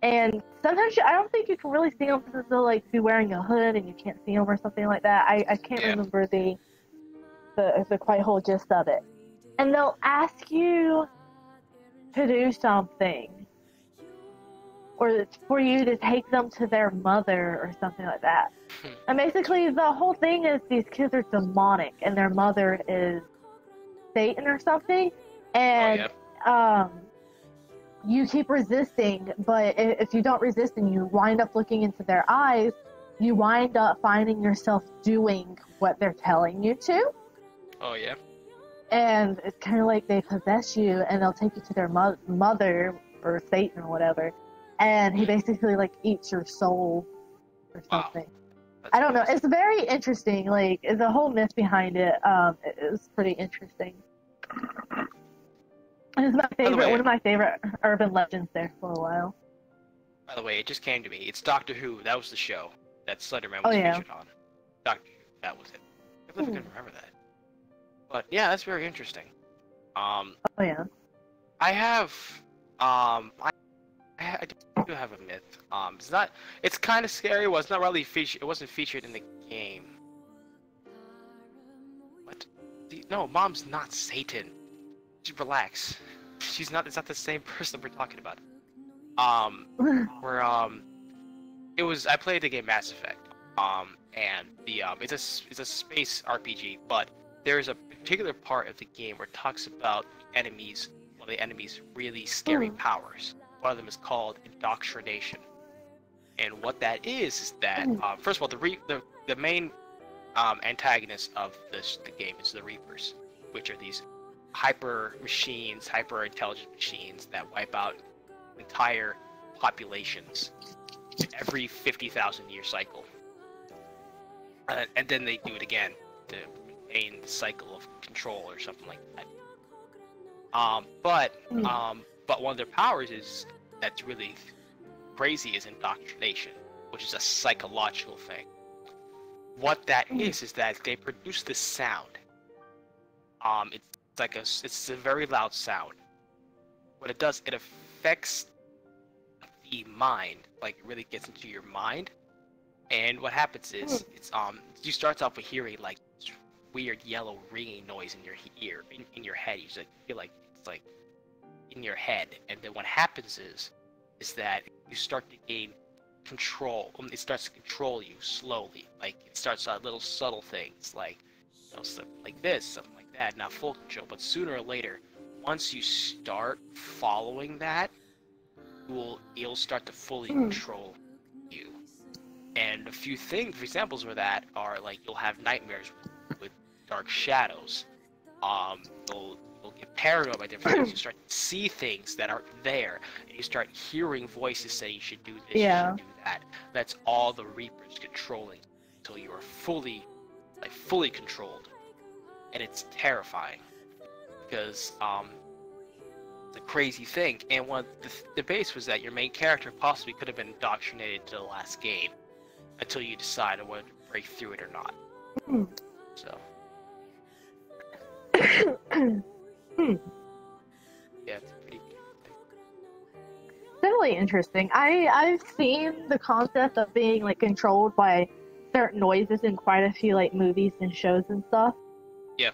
And sometimes I don't think you can really see them because they'll, like, be wearing a hood and you can't see them or something like that. I can't remember the quite whole gist of it. And they'll ask you to do something, or for you to take them to their mother or something like that. And basically the whole thing is these kids are demonic and their mother is Satan or something. And you keep resisting, but if you don't resist and you wind up looking into their eyes, you wind up finding yourself doing what they're telling you to. Oh, yeah. And it's kind of like they possess you, and they'll take you to their mother or Satan or whatever, and he basically, like, eats your soul or something. Wow. I don't know. It's very interesting. Like, the whole myth behind it is pretty interesting. It's my favorite, one of my favorite urban legends there for a while. By the way, it just came to me. It's Doctor Who. That was the show that Slenderman was featured on. Doctor Who. That was it. I believe I can remember that. But yeah, that's very interesting. I have I do have a myth. It's kind of scary. Well, it's not really featured. It wasn't featured in the game. What? No, Mom's not Satan. Just relax. It's not the same person we're talking about. I played the game Mass Effect. And it's a space RPG, but there's a particular part of the game where it talks about one of the enemies' really scary powers. One of them is called indoctrination. And what that is that, first of all, the main antagonist of the game is the Reapers, which are these hyper intelligent machines that wipe out entire populations every 50,000 year cycle. And then they do it again to maintain the cycle of control or something like that. But one of their powers that's really crazy is indoctrination, which is a psychological thing. What that is that they produce this sound. It's a very loud sound. What it does, it affects the mind, like it really gets into your mind. And what happens is, you start off with hearing like this weird yellow ringing noise in your ear, in your head. You just feel like it's like in your head, and then what happens is that you start to gain control. It starts to control you slowly. Like it starts out little subtle things, like something like this, something like that. Not full control, but sooner or later, once you start following that, you'll start to fully control you. And a few examples of that are like you'll have nightmares with dark shadows. You'll get paranoid by different things. You start to see things that aren't there, and you start hearing voices say you should do this, you should do that. That's all the Reapers controlling until you are fully controlled, and it's terrifying because it's a crazy thing. And one of the debates was that your main character possibly could have been indoctrinated to the last game until you decide whether to break through it or not. So. Yeah, it's pretty good. Definitely interesting. I've seen the concept of being like controlled by certain noises in quite a few like movies and shows and stuff. Yeah.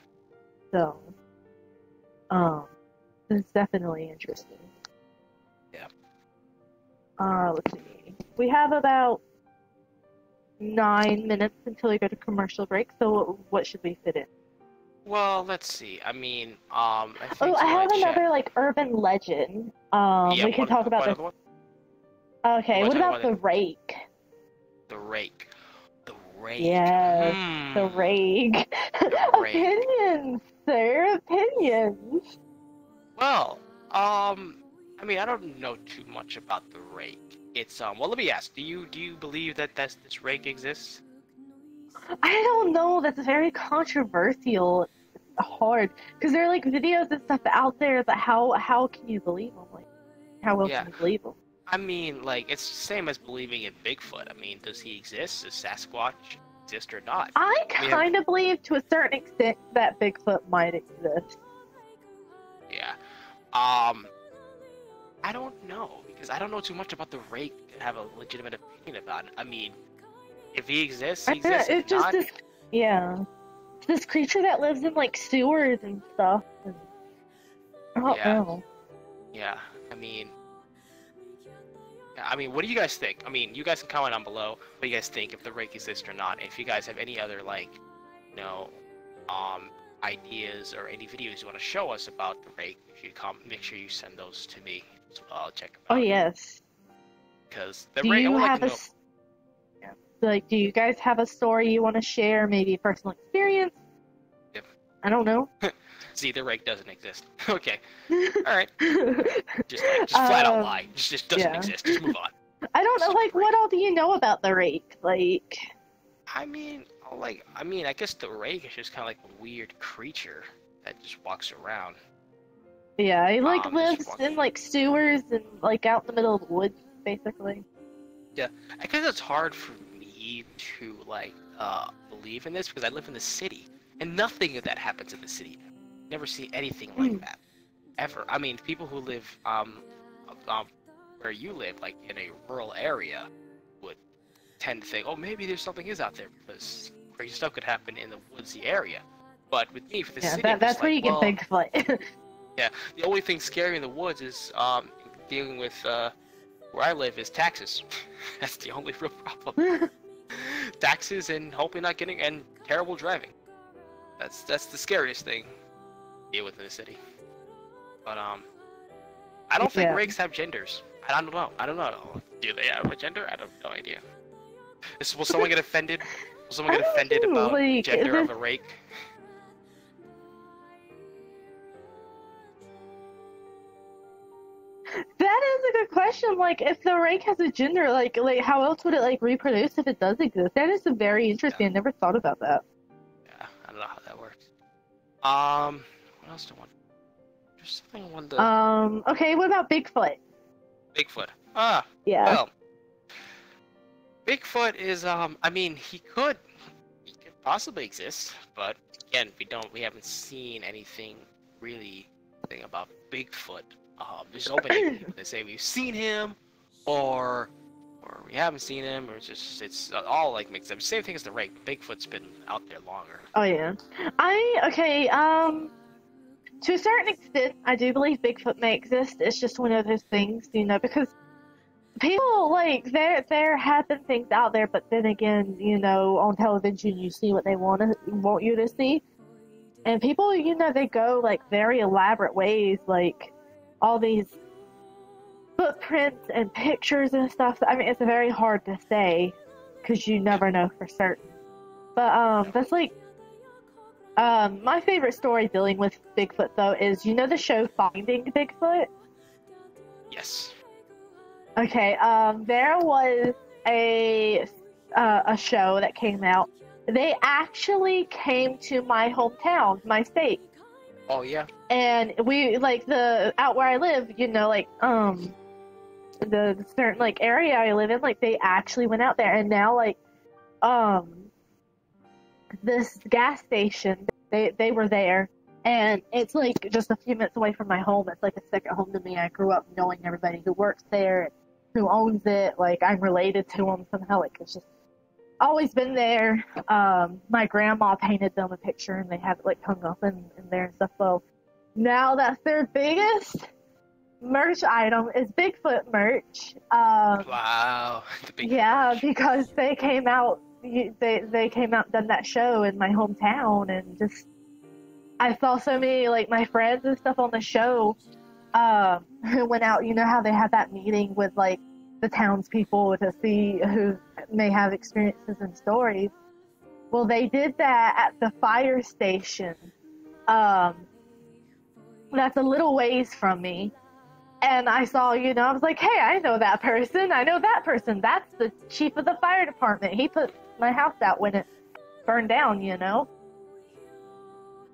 So, it's definitely interesting. Yeah. Let's see. We have about 9 minutes until we go to commercial break. So, what should we fit in? Well, let's see. I mean, I have another like urban legend. We can talk about this. Okay, what about the rake? The rake. The rake. Yes, the rake. Opinions, sir. Opinions. Well, I mean, I don't know too much about the rake. It's well, let me ask. Do you believe that this rake exists? I don't know. That's very controversial. It's hard because there are like videos and stuff out there that how can you believe them? Like, how else can you believe them? I mean, like it's the same as believing in Bigfoot. I mean, does he exist? Does Sasquatch exist or not? I kind of believe to a certain extent that Bigfoot might exist. Yeah. I don't know because I don't know too much about the rake to have a legitimate opinion about it. I mean, if he exists, he exists. It's just this, this creature that lives in like sewers and stuff. And I don't know. Yeah, I mean, what do you guys think? I mean, you guys can comment down below what you guys think if the rake exists or not. And if you guys have any other like, ideas or any videos you want to show us about the rake, if you make sure you send those to me. So I'll check them out. Oh yes. Because the rake, I would like to know. Like, do you guys have a story you want to share? Maybe a personal experience? Yep. I don't know. See, the rake doesn't exist. Okay. Alright. Just flat out lie. Just doesn't exist. Just move on. I don't know, like, what all do you know about the rake? Like... I mean, I guess the rake is just kind of like a weird creature that just walks around. Yeah, he, like, lives in, like, sewers and, like, out in the middle of the woods, basically. Yeah, I guess it's hard for me to like believe in this because I live in the city and nothing of that happens in the city. Never see anything like that ever. I mean, people who live where you live, like in a rural area, would tend to think, oh, maybe there's something out there because crazy stuff could happen in the woodsy area. But with me, for the city, that's where you get Bigfoot. Yeah, the only thing scary in the woods is dealing with where I live is taxes. That's the only real problem. Taxes and hoping not getting and terrible driving. That's the scariest thing to deal with in the city. But I don't think rakes have genders. I don't know. Do they have a gender? I have no idea. Will someone get offended? Will someone get offended about the gender of a rake? That is a good question. Like, if the rake has a gender, like how else would it like reproduce if it does exist? That is very interesting. I never thought about that. Yeah, I don't know how that works. What else do I want? There's something I wanted to... Okay, what about Bigfoot? Bigfoot. Yeah. Well, Bigfoot is I mean he could possibly exist, but again we haven't seen anything really thing about Bigfoot. There's so many people that say we've seen him, or we haven't seen him, or it's all like mixed up. Same thing as the rake. Bigfoot's been out there longer. Oh yeah. To a certain extent, I do believe Bigfoot may exist. It's just one of those things, you know, because people, like, there have been things out there, but then again, you know, on television you see what they want you to see. And people, you know, they go, like, very elaborate ways, like, all these footprints and pictures and stuff. I mean, it's very hard to say, because you never know for certain. But, that's, like, my favorite story dealing with Bigfoot, though, is, you know the show Finding Bigfoot? Yes. Okay, there was a show that came out. They actually came to my hometown, my state. Oh, yeah? And we, like, out where I live, you know, like, the certain, like, area I live in, like, they actually went out there, and now, like, this gas station, they were there, and it's like just a few minutes away from my home. It's like a second home to me. I grew up knowing everybody who works there, who owns it. Like, I'm related to them somehow. Like, it's just always been there. My grandma painted them a picture, and they have it like hung up in there and stuff. Well, now that's their biggest merch item is Bigfoot merch. Wow. Yeah, because they came out. They came out and done that show in my hometown, and just I saw so many, like, my friends and stuff on the show who went out. You know how they have that meeting with, like, the townspeople to see who may have experiences and stories. Well, they did that at the fire station. That's a little ways from me. And I saw, you know, I was like, hey, I know that person. I know that person. That's the chief of the fire department. He put my house out when it burned down, you know?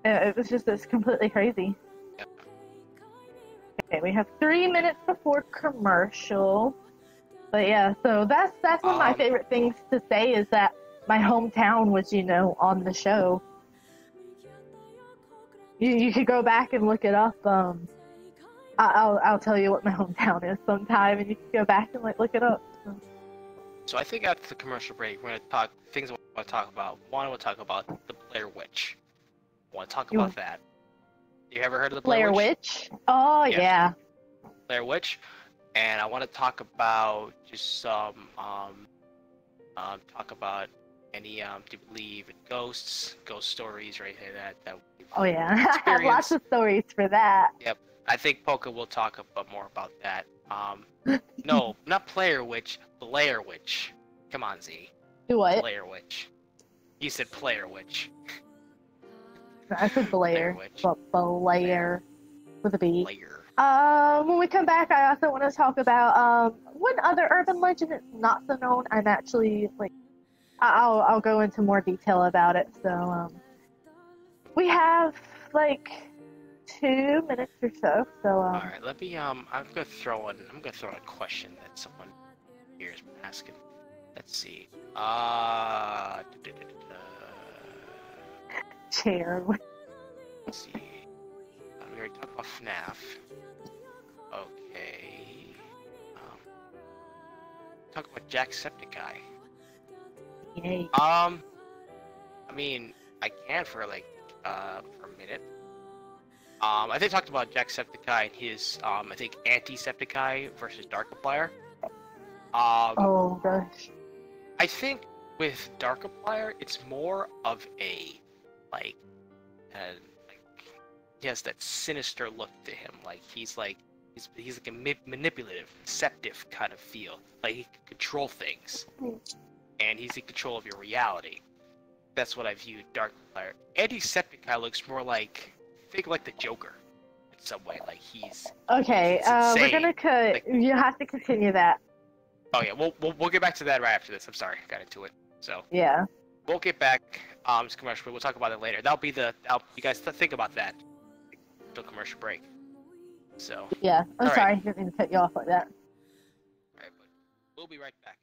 It was just, it's completely crazy. Okay, we have 3 minutes before commercial. But yeah, so that's one of my favorite things to say is that my hometown was, you know, on the show. You could go back and look it up. I'll tell you what my hometown is sometime, and you can go back and, like, look it up. So I think after the commercial break, we're going to talk things I want to talk about. One, I want to talk about the Blair Witch. I want to talk about that. You ever heard of the Blair Witch? Oh, yeah. Blair Witch. And I want to talk about just some, talk about any, do you believe in ghosts, ghost stories, right here, that oh, yeah. I have lots of stories for that. Yep. I think Polka will talk more about that. No, not Blair Witch, Blair Witch. Come on, Z. Do what? Blair Witch. You said Blair Witch. I said Blair. But Blair with a B. Blair. When we come back, I also want to talk about one other urban legend that's not so known. I'm actually, like, I'll go into more detail about it. So we have, like, 2 minutes or so. So all right, let me I'm gonna throw in a question that someone here has been asking. Let's see. Chair. Let's see. We already talked about FNAF. Okay. Talk about Jacksepticeye. Yay. I mean, I can for like for a minute. I think I talked about Jacksepticeye and his I think Antisepticeye versus Darkiplier. Oh gosh. I think with Darkiplier, it's more of a like he has that sinister look to him. Like he's like a manipulative, deceptive kind of feel. Like he can control things, and he's in control of your reality. That's what I view Darkiplier. Antisepticeye looks more like, think like the Joker in some way. Like he's okay. We're gonna cut. Like, you have to continue that. Oh yeah, we'll get back to that right after this. I'm sorry, I got into it. So yeah, we'll get back. It's commercial. We'll talk about it later. You guys think about that. Until commercial break. So yeah, I'm sorry, I didn't mean to cut you off like that. We'll be right back.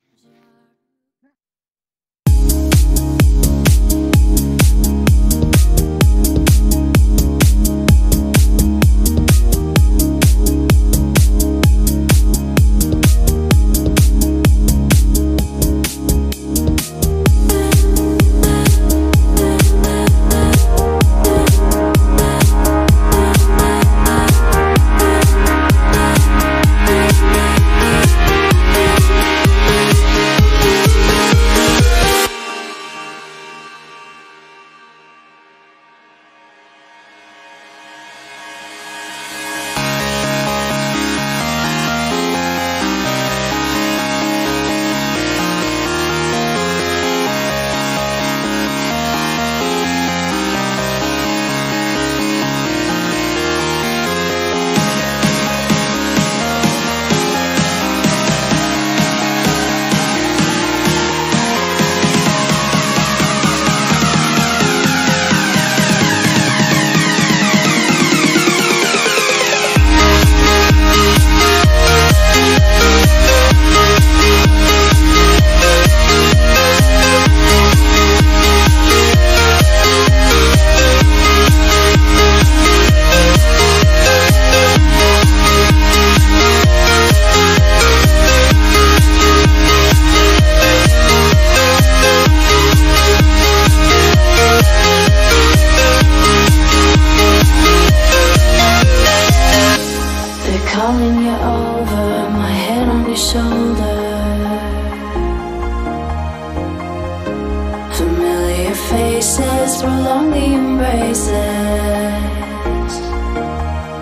faces, prolong the embraces.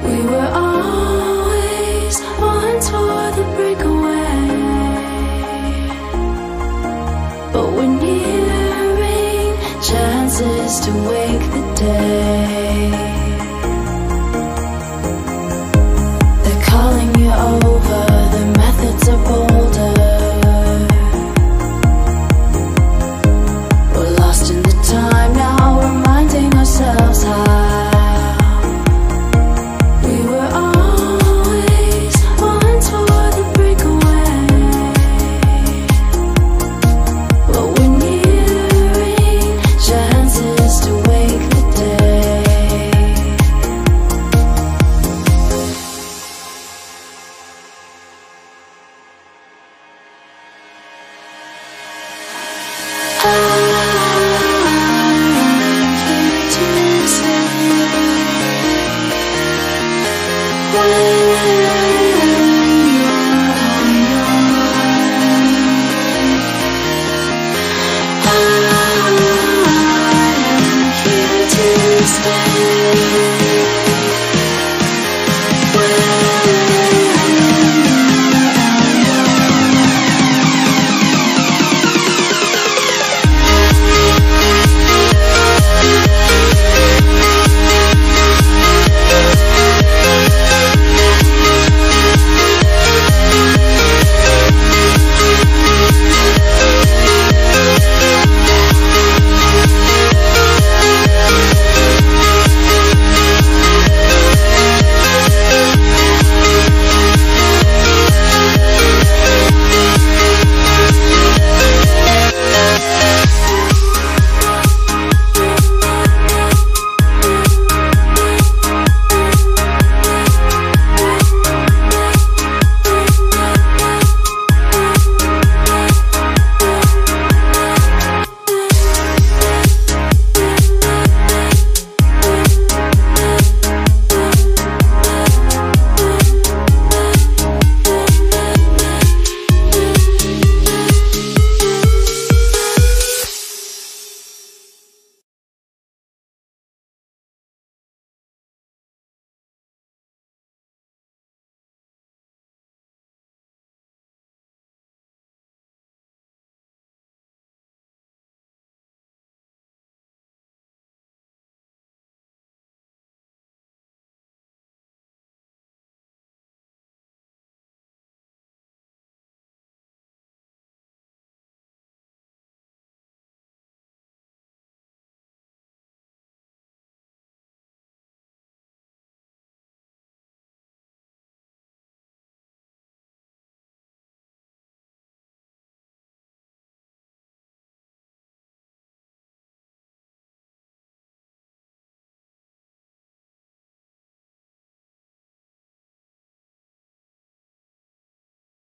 We were always on for the breakaway, but we're nearing chances to wake the day. They're calling you over, the methods are bolder. Time now, reminding ourselves how we were always on for the breakaway, but we're nearing chances to wait.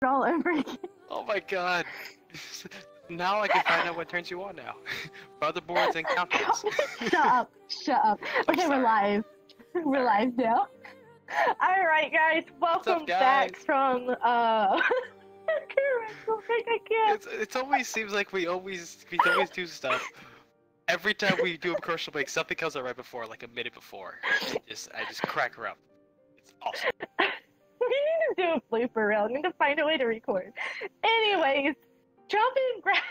all over again. Oh my god. Now I can find out what turns you on now. Motherboards and counters. Shut up. Shut up. Okay, sorry. we're live. We're live now. Alright, guys. Welcome guys? back from, I can't. It always seems like we always do stuff. Every time we do a commercial break, something comes out right before, like a minute before. I just crack her up. It's awesome. We need to do a blooper reel. I need to find a way to record. Anyways, jumping right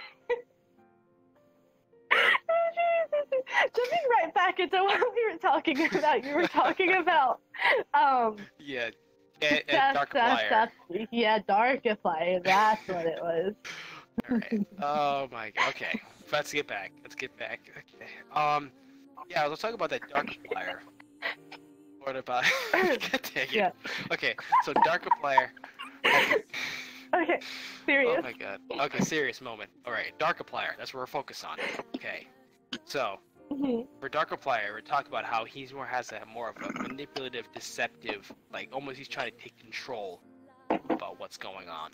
back into what we were talking about. You were talking about, Yeah. And Darkiplier. yeah, Darkiplier. That's what it was. Alright. Oh my god. Okay. Let's get back. Okay. Yeah, let's talk about that Darkiplier. What about? God dang it. Yeah. Okay. So Darkiplier. Okay, serious. Oh my god. Okay, serious moment. Alright, Darkiplier, that's what we're focused on. Okay. So, for Darkiplier, we're talking about how he's has more of a manipulative, deceptive, like almost he's trying to take control about what's going on.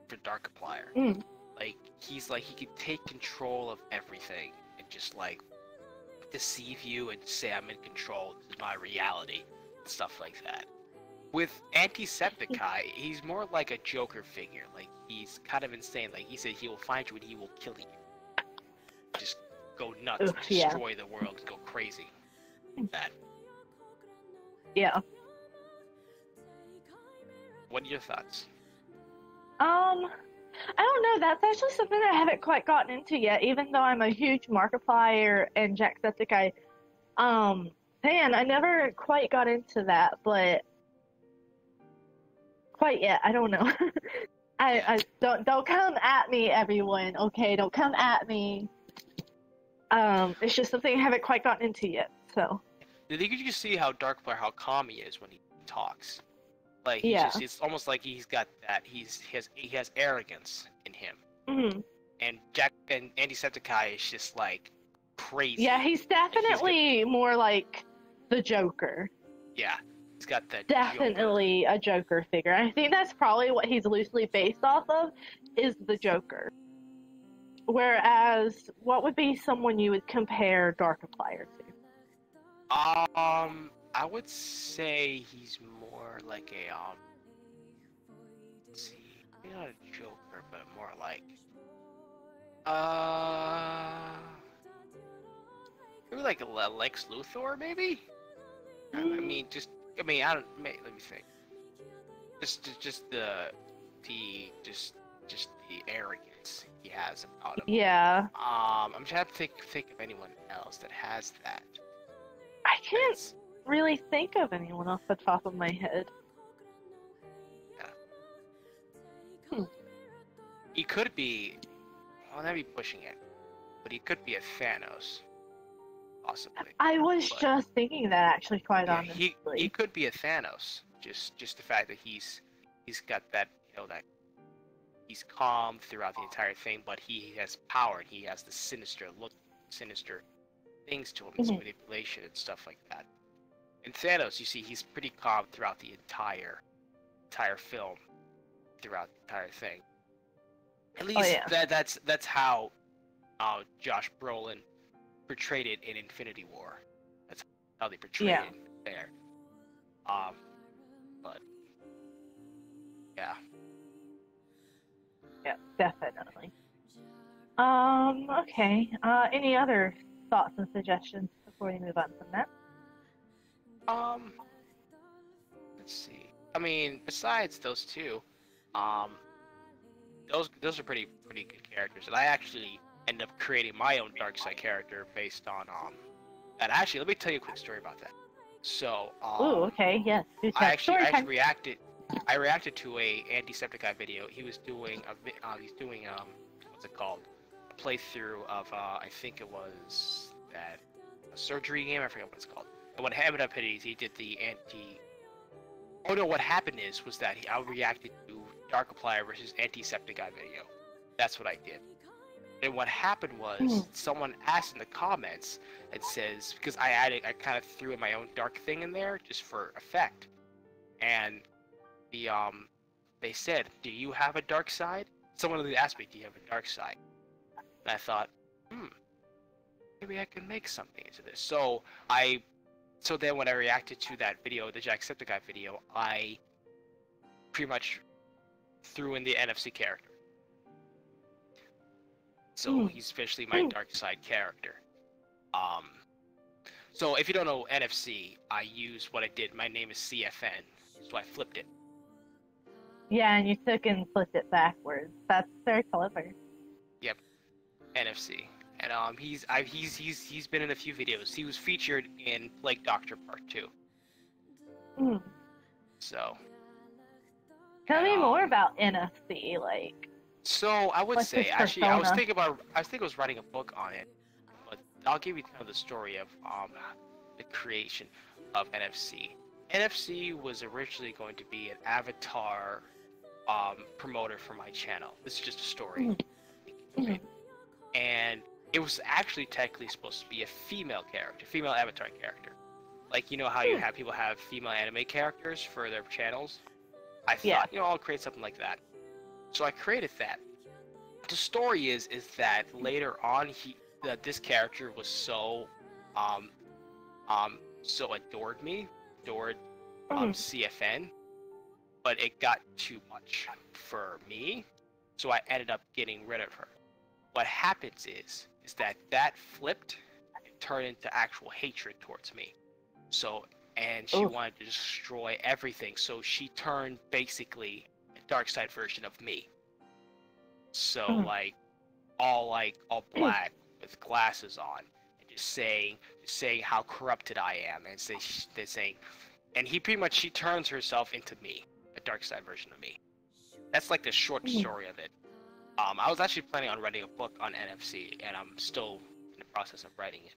For Darkiplier. Like, he can take control of everything and just like deceive you and say I'm in control, this is my reality, and stuff like that. With Antisepticeye, he's more like a Joker figure. Like, he's kind of insane. Like, he said he will find you and he will kill you. Just go nuts, destroy the world, go crazy. That. Yeah. What are your thoughts? I don't know. That's actually something I haven't quite gotten into yet, even though I'm a huge Markiplier and Jacksepticeye fan. I never quite got into that, but quite yet. I don't know. I don't come at me, everyone. Okay, don't come at me. It's just something I haven't quite gotten into yet. So. Did you just see how Darkiplier, how calm he is when he talks? Like, it's almost like he's got that. He has arrogance in him. Mm-hmm. And Antisepticeye is just like crazy. Yeah, he's definitely more like the Joker. Yeah, he's got that. Definitely a Joker figure. I think that's probably what he's loosely based off of, is the Joker. Whereas, what would be someone you would compare Darkiplier to? I would say he's more like a let's see, maybe not a Joker, but more like maybe like a Lex Luthor, maybe. I mean, I don't. Let me think. Just the arrogance he has about him. Yeah. I'm trying to think of anyone else that has that. I can't really think of anyone off the top of my head. Yeah. He could be. Well, that'd be pushing it, but he could be a Thanos, possibly. I was just thinking that, actually, quite honestly. He could be a Thanos. Just the fact that he's got that, that he's calm throughout the entire thing, but he has power and he has the sinister things to him, his manipulation and stuff like that. In Thanos, you see he's pretty calm throughout the entire film, throughout the entire thing. At least that's how Josh Brolin portrayed it in Infinity War. That's how they portrayed it there. But yeah. Yeah, definitely. Okay. Any other thoughts and suggestions before we move on from that? Let's see. I mean, besides those two, those are pretty good characters, and I actually ended up creating my own Darkseid character based on and actually, let me tell you a quick story about that. So, ooh, okay, yes. I reacted to a Antisepticeye video. He was doing what's it called? A playthrough of I think it was that a surgery game. I forget what it's called. And what happened up is he did the Oh no, what happened was that I reacted to Darkiplier versus Antisepticeye video. That's what I did. And what happened was someone asked in the comments and says, because I kind of threw in my own dark thing in there just for effect, and the they said, "Do you have a dark side?" Someone really asked me, "Do you have a dark side?" And I thought, maybe I can make something into this. So then when I reacted to that video, the Jacksepticeye video, I pretty much threw in the NFC character. So he's officially my dark side character. So if you don't know NFC, I use what I did. My name is CFN, so I flipped it. Yeah, and you took and flipped it backwards. That's very clever. Yep, NFC. And he's been in a few videos. He was featured in Plague Doctor Part 2. So. Tell me more about NFC, like. So I would say, actually, I was thinking of writing a book on it, but I'll give you kind of the story of the creation of NFC. NFC was originally going to be an avatar promoter for my channel. This is just a story. And it was actually technically supposed to be a female character, female avatar character. Like, you know how you have people have female anime characters for their channels? I thought, I'll create something like that. So I created that. The story is that later on, this character was so adored CFN, but it got too much for me, so I ended up getting rid of her. What happens is that flipped and turned into actual hatred towards me. So, and she wanted to destroy everything, so she turned basically a dark side version of me. So all black with glasses on, and just saying how corrupted I am, and saying, and she turns herself into me, a dark side version of me. That's like the short story of it. I was actually planning on writing a book on NFC, and I'm still in the process of writing it.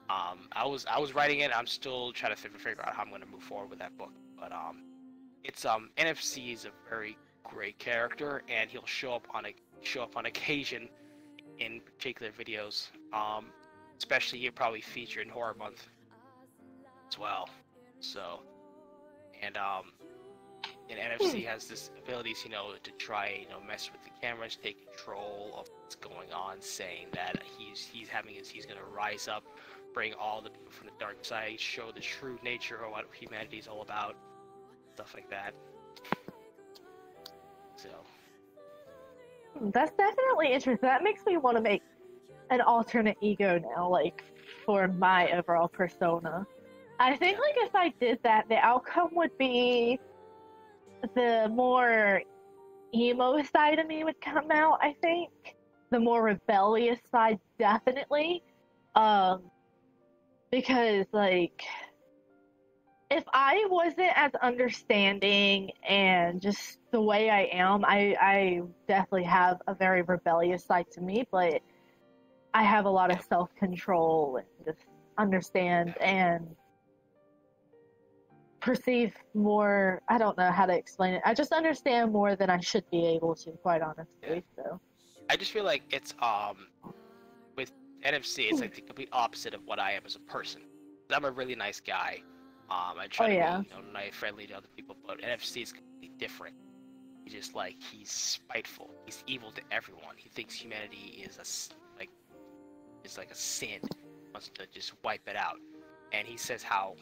I was writing it. I'm still trying to figure out how I'm going to move forward with that book. But it's NFC is a very great character, and he'll show up on occasion in particular videos. Especially he'll probably feature in Horror Month as well. So, and NFC has this abilities, to try, mess with the cameras, take control of what's going on, saying that he's gonna rise up, bring all the people from the dark side, show the true nature of what humanity is all about, stuff like that. So. That's definitely interesting. That makes me want to make an alternate ego now, like, for my overall persona. I think, like, if I did that, the outcome would be the more emo side of me would come out, I think. The more rebellious side, definitely. Because, like, if I wasn't as understanding and just the way I am, I definitely have a very rebellious side to me, but I have a lot of self-control and just understand and perceive more. I don't know how to explain it. I just understand more than I should be able to, quite honestly. So I just feel like it's with NFC, it's like the complete opposite of what I am as a person. I'm a really nice guy. I try to be nice, friendly to other people, but NFC is completely different. He's spiteful. He's evil to everyone. He thinks humanity is like a sin. He wants to just wipe it out. And he says how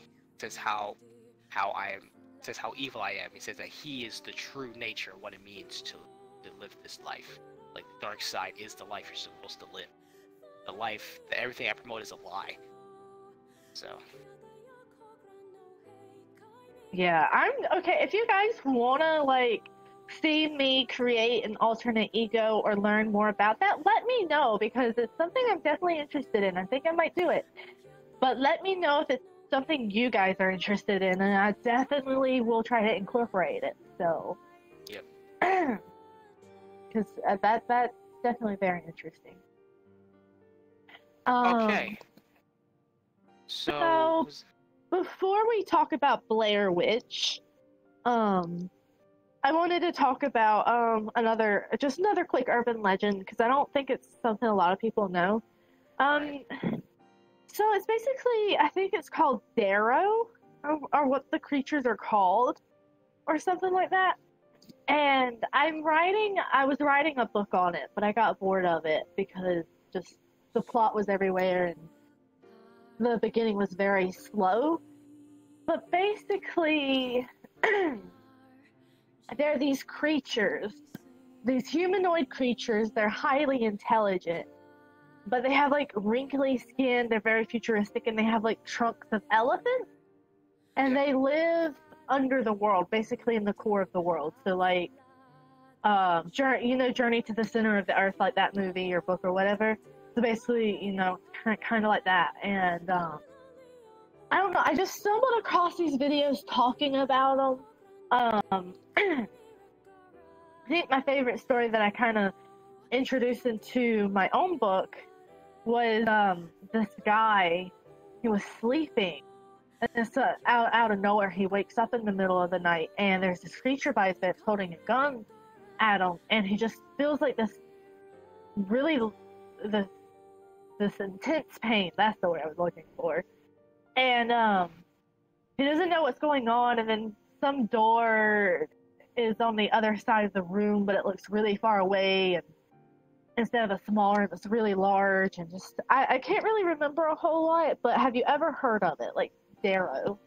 evil I am. He says that he is the true nature of what it means to live this life. Like, the dark side is the life you're supposed to live. Everything I promote is a lie. So. Yeah, I'm okay. If you guys wanna see me create an alternate ego or learn more about that, let me know, because it's something I'm definitely interested in. I think I might do it. But let me know if it's something you guys are interested in, and I definitely will try to incorporate it. So. Yep. Because that's definitely very interesting. Okay. So before we talk about Blair Witch, I wanted to talk about another quick urban legend, because I don't think it's something a lot of people know. So it's basically, I think it's called Darrow, or what the creatures are called, or something like that. And I was writing a book on it, but I got bored of it because just the plot was everywhere and the beginning was very slow. But basically, there are these creatures, these humanoid creatures. They're highly intelligent, but they have like wrinkly skin. They're very futuristic, and they have like trunks of elephants. And they live under the world, basically in the core of the world. So like, Journey to the Center of the Earth, like that movie or book or whatever. So basically, kind of like that. And I don't know. I just stumbled across these videos talking about them. I think my favorite story that I kind of introduced into my own book was this guy. He was sleeping, and it's out of nowhere. He wakes up in the middle of the night, and there's this creature by his bed holding a gun at him, and he just feels like this intense pain. That's the word I was looking for. And he doesn't know what's going on, and then some door is on the other side of the room, but it looks really far away, and instead of a smaller, it was really large, and just I can't really remember a whole lot. But have you ever heard of it, like Darrow?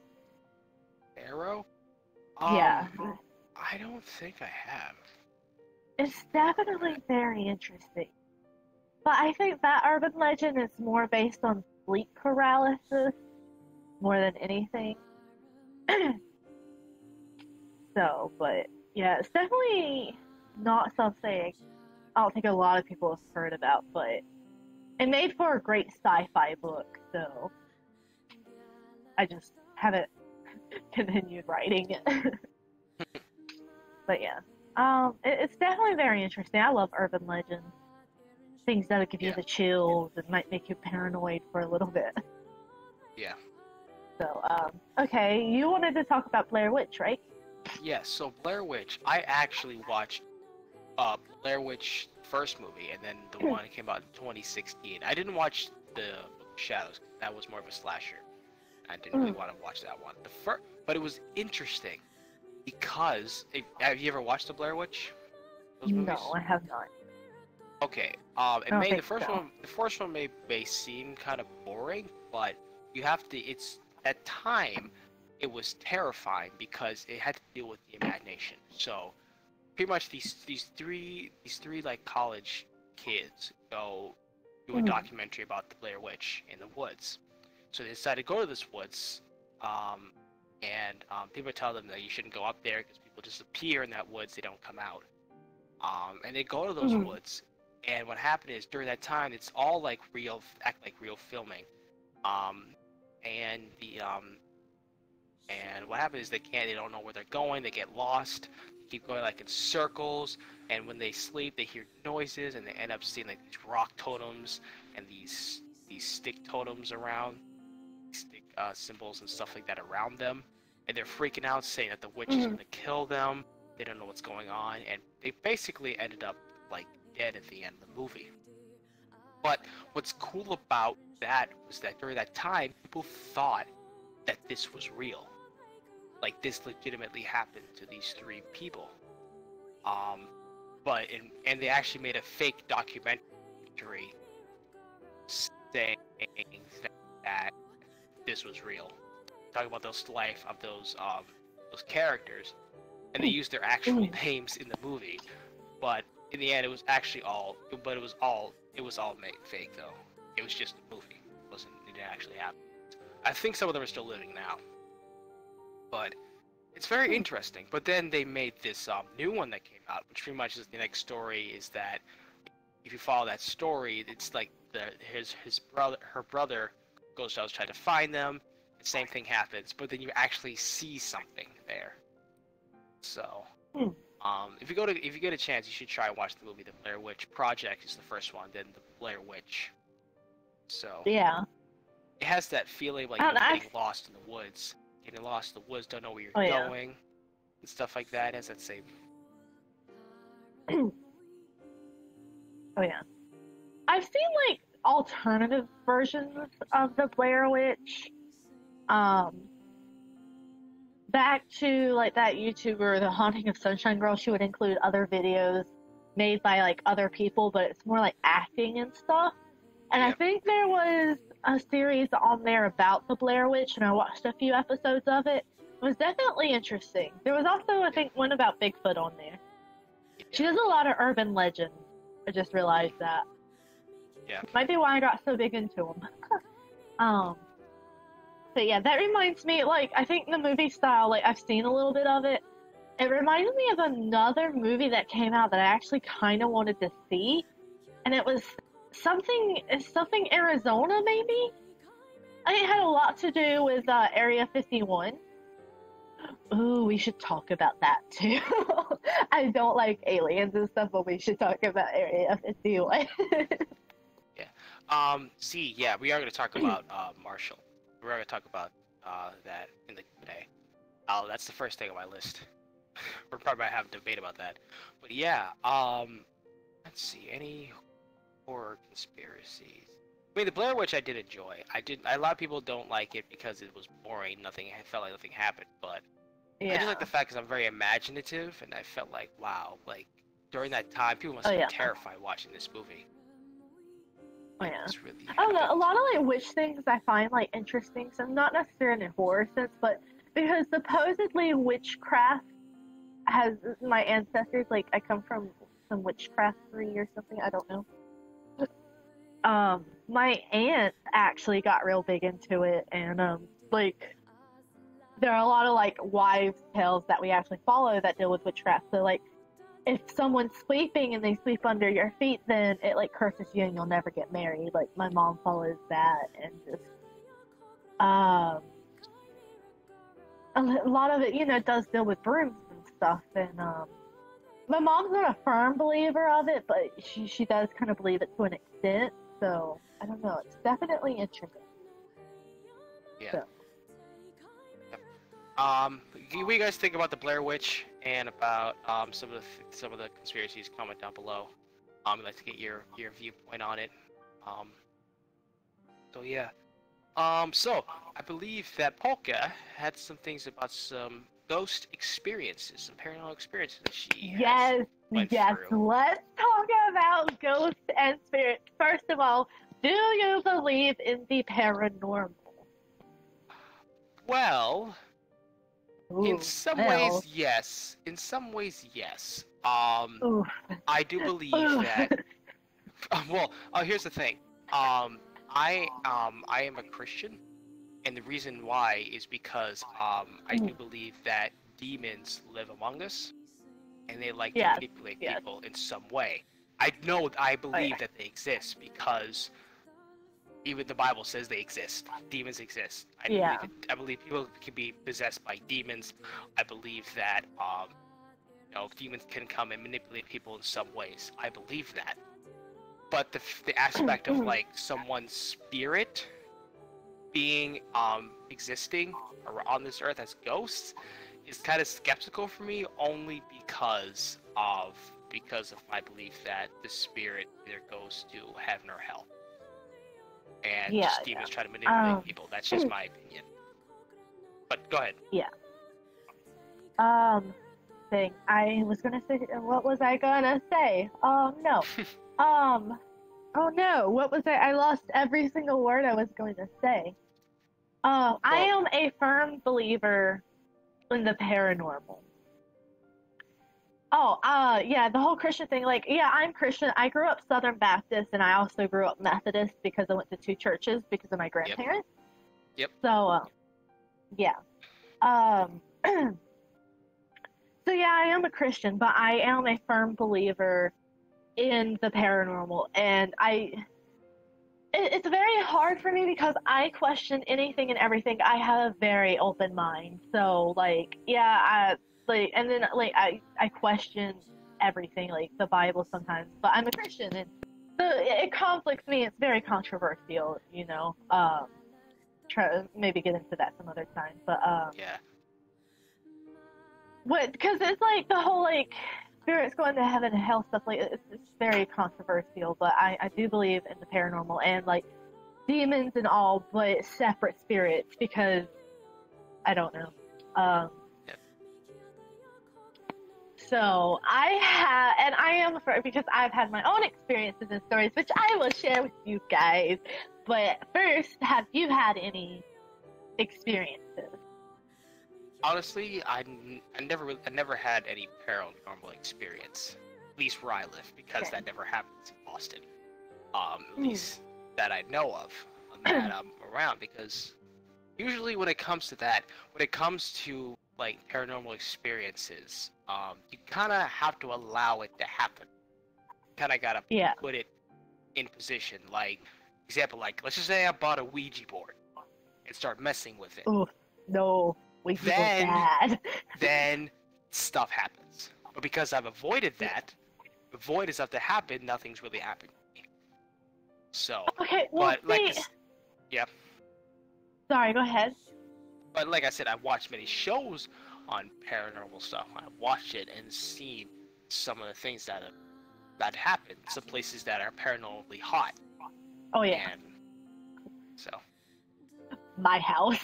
Darrow? Yeah. I don't think I have. It's definitely very interesting. But I think that urban legend is more based on sleep paralysis more than anything. So, but yeah, it's definitely not something I don't think a lot of people have heard about, but it made for a great sci-fi book, so I just haven't continued writing it. But yeah, it's definitely very interesting. I love urban legends. Things that'll give you the chills and might make you paranoid for a little bit. Yeah. So, okay, you wanted to talk about Blair Witch, right? Yes, so Blair Witch, I actually watched Blair Witch first movie, and then the one that came out in 2016. I didn't watch the Shadows. That was more of a slasher. I didn't really want to watch that one. But it was interesting because have you ever watched the Blair Witch? Those movies? No, I have not. Okay. The first one may seem kind of boring, but you have to. It's at time, it was terrifying because it had to deal with the imagination. So, pretty much these three like college kids go do a documentary about the Blair Witch in the woods. So they decided to go to this woods, and people tell them that you shouldn't go up there because people disappear in that woods. They don't come out. And they go to those woods, and what happened is during that time, it's all like real filming. And what happens is they don't know where they're going. They get lost. They keep going like in circles, and when they sleep, they hear noises, and they end up seeing like these rock totems and these stick totems around, stick symbols and stuff like that around them, and they're freaking out, saying that the witch is going to kill them. They don't know what's going on, and they basically ended up like dead at the end of the movie. But what's cool about that was that during that time, people thought that this was real. Like this legitimately happened to these three people. And they actually made a fake documentary saying that this was real. Talking about those life of those characters, and they used their actual names in the movie. But in the end, it was actually all. But it was all made fake though. It was just a movie. It didn't actually happen. I think some of them are still living now. But it's very interesting. But then they made this new one that came out, which pretty much is the next story. Is that if you follow that story, it's like her brother goes out to try to find them. The same thing happens, but then you actually see something there. So, if you get a chance, you should try and watch the movie. The Blair Witch Project is the first one, then the Blair Witch. So yeah, it has that feeling like you're getting lost in the woods. Getting lost in the woods, don't know where you're going, and stuff like that. It has that same. Oh yeah, I've seen like alternative versions of the Blair Witch. back to like that YouTuber, The Haunting of Sunshine Girl, she would include other videos made by like other people, but it's more like acting and stuff. And I Yep. think there was a series on there about the Blair Witch, and I watched a few episodes of it. It was definitely interesting. There was also, I think, one about Bigfoot on there. She does a lot of urban legends. I just realized that. Yeah. Might be why I got so big into them. But yeah, that reminds me, like, I think the movie style, like, I've seen a little bit of it. It reminds me of another movie that came out that I actually kind of wanted to see. And it was something Arizona, maybe? I think it had a lot to do with Area 51. Ooh, we should talk about that too. I don't like aliens and stuff, but we should talk about Area 51. See, yeah, we are going to talk about Marshall. We're going to talk about that in the Q&A. That's the first thing on my list. We're probably going to have a debate about that. But yeah, let's see, any horror conspiracies? I mean, the Blair Witch I did enjoy. A lot of people don't like it because it was boring. It felt like nothing happened. But I just like the fact because I'm very imaginative, and I felt like, wow, like during that time, people must have been terrified watching this movie. Oh, yeah. It's really I don't know. A lot of like witch things I find like interesting. So not necessarily in a horror sense, but because supposedly witchcraft has my ancestors. Like I come from some witchcraftery or something. I don't know. My aunt actually got real big into it, and like there are a lot of like wives' tales that we actually follow that deal with witchcraft. So like, if someone's sleeping and they sleep under your feet, then it like curses you and you'll never get married. Like my mom follows that, and just a lot of it, you know, does deal with brooms and stuff. And my mom's not a firm believer of it, but she does kind of believe it to an extent. So I don't know. It's definitely interesting. Yeah. So. What do you guys think about the Blair Witch and about some of the conspiracies? Comment down below. I'd like to get your viewpoint on it. So yeah. So I believe that Polka had some things about some ghost experiences, some paranormal experiences that she went through. Let's talk about ghosts and spirits. First of all, do you believe in the paranormal? Well, Ooh, in some ways, yes. In some ways, yes. I do believe that. Well, here's the thing. I am a Christian, and the reason why is because I do believe that demons live among us, and they like to manipulate people in some way. I believe that they exist because even the Bible says they exist. Demons exist. I believe people can be possessed by demons. I believe that demons can come and manipulate people in some ways. I believe that. But the aspect of like someone's spirit being existing on this earth as ghosts is kind of skeptical for me, only because of my belief that the spirit either goes to heaven or hell. And demons try to manipulate people. That's just my opinion. But go ahead. Yeah. Thing. I was gonna say. What was I gonna say? No. Oh no. What was I lost every single word I was going to say. I am a firm believer in the paranormal. Yeah, the whole Christian thing, like, yeah, I'm Christian. I grew up Southern Baptist, and I also grew up Methodist because I went to two churches because of my grandparents. Yep. So, yeah. So, yeah, I am a Christian, but I am a firm believer in the paranormal, and it's very hard for me because I question anything and everything. I have a very open mind. So, like, yeah, I question everything, like the Bible sometimes, but I'm a Christian, and so it conflicts me. It's very controversial, you know. Try to maybe get into that some other time, but yeah. Because it's like the whole like spirits going to heaven and hell stuff. Like it's very controversial, but I do believe in the paranormal and like demons and all, but separate spirits because I don't know. So I am because I've had my own experiences and stories, which I will share with you guys. But first, have you had any experiences? Honestly, I never had any paranormal experience, at least where I live, because that never happens in Boston. At least that I know of, that I'm around, because usually when it comes to that, when it comes to like paranormal experiences, you kind of have to allow it to happen. Kind of gotta put it in position. Like, example, like let's just say I bought a Ouija board and start messing with it. Oh no, Ouija board bad. Then stuff happens. But because I've avoided that, avoided stuff to happen, nothing's really happened to me. So, okay, well, but like, yeah. Sorry, go ahead. But like I said, I've watched many shows on paranormal stuff. I've watched it and seen some of the things that happen. Some places that are paranormally hot. Oh yeah. And so. My house,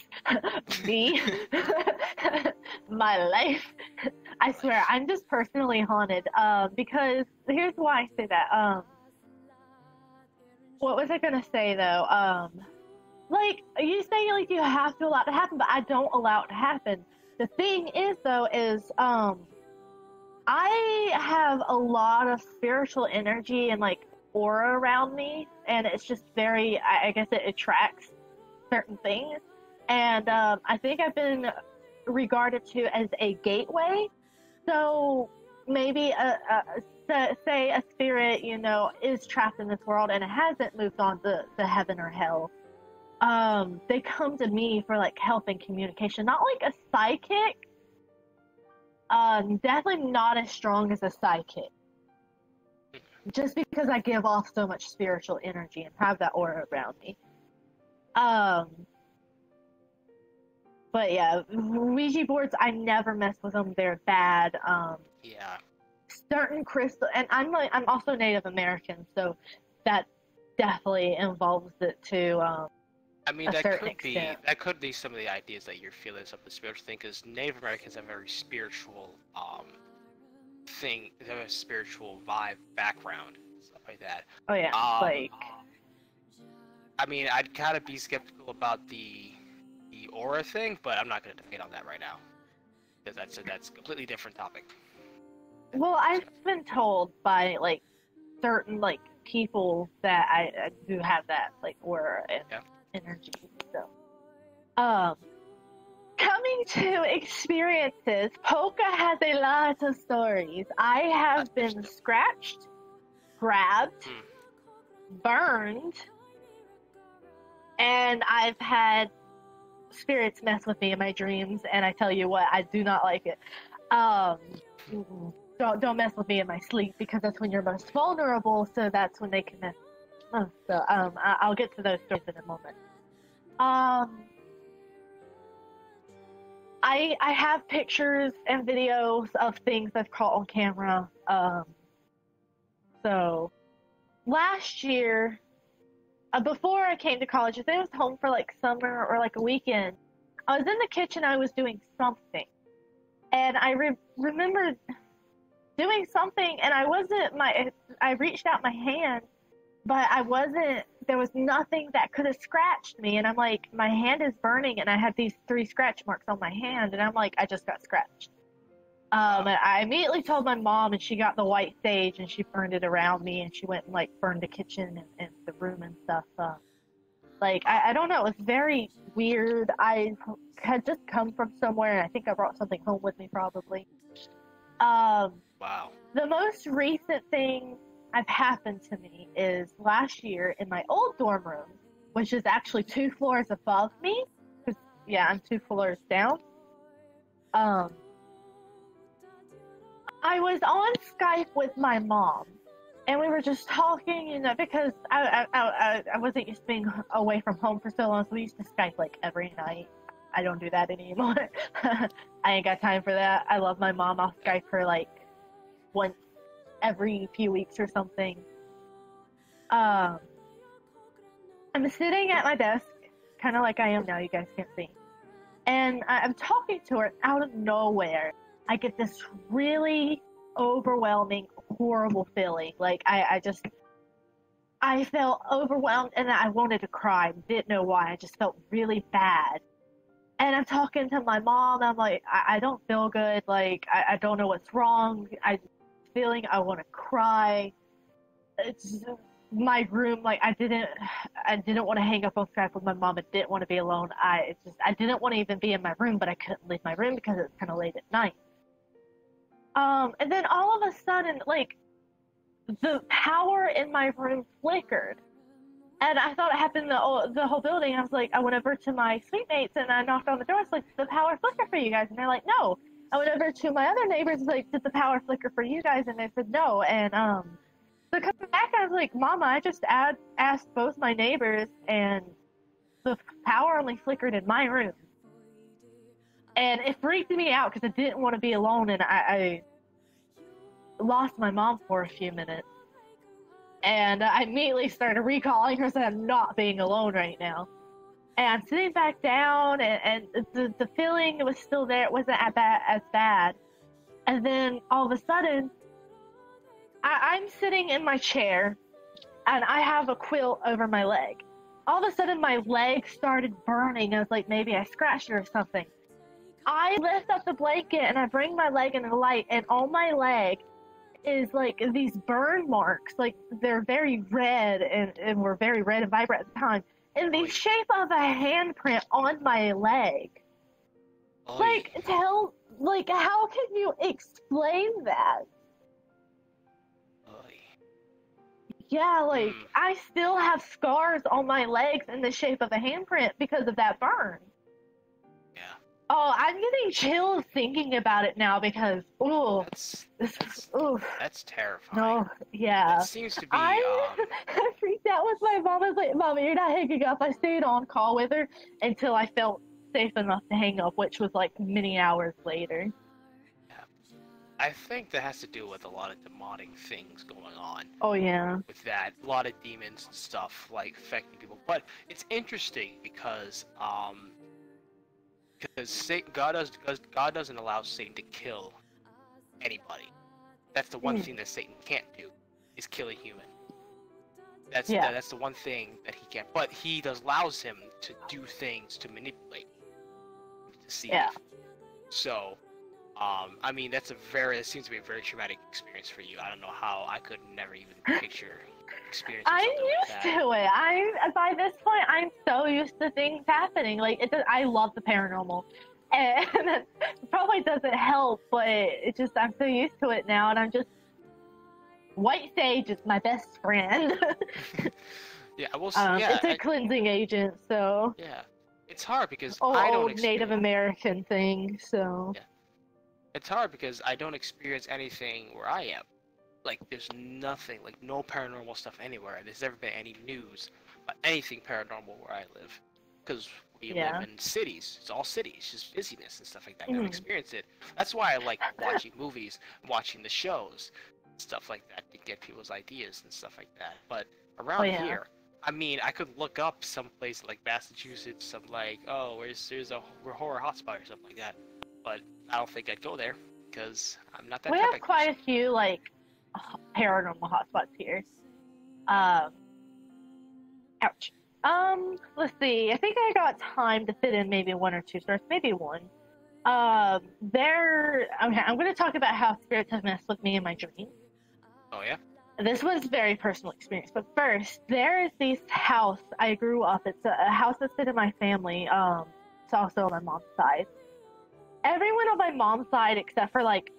me, my life. I swear, I'm just personally haunted. Because here's why I say that. What was I gonna say though? Like you say, like you have to allow it to happen, but I don't allow it to happen. The thing is, though, is I have a lot of spiritual energy and like aura around me, and it's just very. I guess it attracts certain things, and I think I've been regarded to as a gateway. So maybe say a spirit, you know, is trapped in this world and it hasn't moved on to heaven or hell. They come to me for like help and communication, not like a psychic. Definitely not as strong as a psychic. Just because I give off so much spiritual energy and have that aura around me. But yeah, Ouija boards, I never mess with them. They're bad. Yeah. Certain crystal, and I'm also Native American, so that definitely involves it too. I mean, that could be some of the ideas that you're feeling, some of the spiritual thing, because Native Americans have a very spiritual thing, they have a spiritual vibe background, stuff like that. Oh yeah, like. I mean, I'd kind of be skeptical about the aura thing, but I'm not going to debate on that right now, because that's a completely different topic. Well, I've been told by like certain like people that I do have that like aura and energy. So, coming to experiences, Polka has a lot of stories. I have been scratched, grabbed, burned, and I've had spirits mess with me in my dreams, and I tell you what, I do not like it. Don't mess with me in my sleep, because that's when you're most vulnerable, so that's when they can mess. So I'll get to those stories in a moment. I have pictures and videos of things I've caught on camera. So last year, before I came to college, I think I was home for like summer or like a weekend. I was in the kitchen, I was doing something, and I remember doing something, and I reached out my hand, but there was nothing that could have scratched me, and I'm like, my hand is burning, and I had these 3 scratch marks on my hand, and I'm like, I just got scratched. And I immediately told my mom, and she got the white sage, and she burned it around me, and she went and like burned the kitchen and the room and stuff. Like, I don't know, it was very weird. I had just come from somewhere, and I think I brought something home with me probably. Wow. The most recent thing I've happened to me is last year in my old dorm room, which is actually 2 floors above me. 'Cause, yeah, I'm 2 floors down. I was on Skype with my mom, and we were just talking, you know, because I wasn't used to being away from home for so long, so we used to Skype like every night. I don't do that anymore. I ain't got time for that. I love my mom. I'll Skype her like once every few weeks or something. I'm sitting at my desk, kind of like I am now, you guys can't see. And I'm talking to her, and out of nowhere, I get this really overwhelming, horrible feeling. Like, I felt overwhelmed and I wanted to cry. Didn't know why. I just felt really bad. And I'm talking to my mom. I'm like, I don't feel good. Like, I don't know what's wrong. I'm feeling I want to cry. It's my room. Like, I didn't want to hang up on Skype with my mom. I didn't want to be alone. I didn't want to even be in my room, but I couldn't leave my room because it was kind of late at night. And then all of a sudden, like, the power in my room flickered. And I thought it happened the whole building. I was like, I went over to my suite mates and I knocked on the door. I was like, did the power flicker for you guys? And they're like, no. I went over to my other neighbors, like, did the power flicker for you guys? And they said no. And so coming back, I was like, Mama, I just asked both my neighbors, and the power only flickered in my room. And it freaked me out because I didn't want to be alone, and I lost my mom for a few minutes. And I immediately started recalling her, saying I'm not being alone right now. And I'm sitting back down, and the feeling was still there. It wasn't as bad. And then all of a sudden, I'm sitting in my chair, and I have a quilt over my leg. All of a sudden, my leg started burning. I was like, maybe I scratched it or something. I lift up the blanket, and I bring my leg into the light, and on my leg is like these burn marks. Like, they're very red, and were very red and vibrant at the time, in the shape of a handprint on my leg. Like, how can you explain that? Yeah, like, I still have scars on my legs in the shape of a handprint because of that burn. Yeah. Oh, I'm getting chills thinking about it now because, That's terrifying. Oh, yeah. That seems to be, I freaked out with my mom. I was like, Mama, you're not hanging up. I stayed on call with her until I felt safe enough to hang up, which was like many hours later. I think that has to do with a lot of demonic things going on. Oh, yeah. With that, a lot of demons and stuff, like, affecting people. But it's interesting because God doesn't allow Satan to kill anybody. That's the one thing that Satan can't do, is kill a human. That's the one thing that he can't. But he allows him to do things to manipulate, to deceive. Yeah. So, I mean, it seems to be a very traumatic experience for you. I don't know how I could never even picture experiencing I'm something used like that. to it. By this point, I'm so used to things happening. Like, I love the paranormal. And it probably doesn't help, but I'm so used to it now, and I'm just, white sage is my best friend. Yeah, it's a cleansing agent, so. Yeah. It's hard because I don't experience Native American thing, so. Yeah. It's hard because I don't experience anything where I am. Like, there's nothing, like, no paranormal stuff anywhere. There's never been any news about anything paranormal where I live. Because we live in cities. It's all cities, just busyness and stuff like that. I don't experience it. That's why I like watching movies, watching the shows, stuff like that, to get people's ideas and stuff like that. But around here, I mean, I could look up some place like Massachusetts, some like, there's a horror hotspot or something like that. But I don't think I'd go there because I'm not that. We have quite a few like paranormal hotspots here. Ouch. Let's see. I think I got time to fit in maybe one or two stories, maybe one. I'm going to talk about how spirits have messed with me in my dreams. Oh yeah. This was a very personal experience, but first, there is this house I grew up. It's a house that's been in my family. It's also on my mom's side. Everyone on my mom's side, except for like,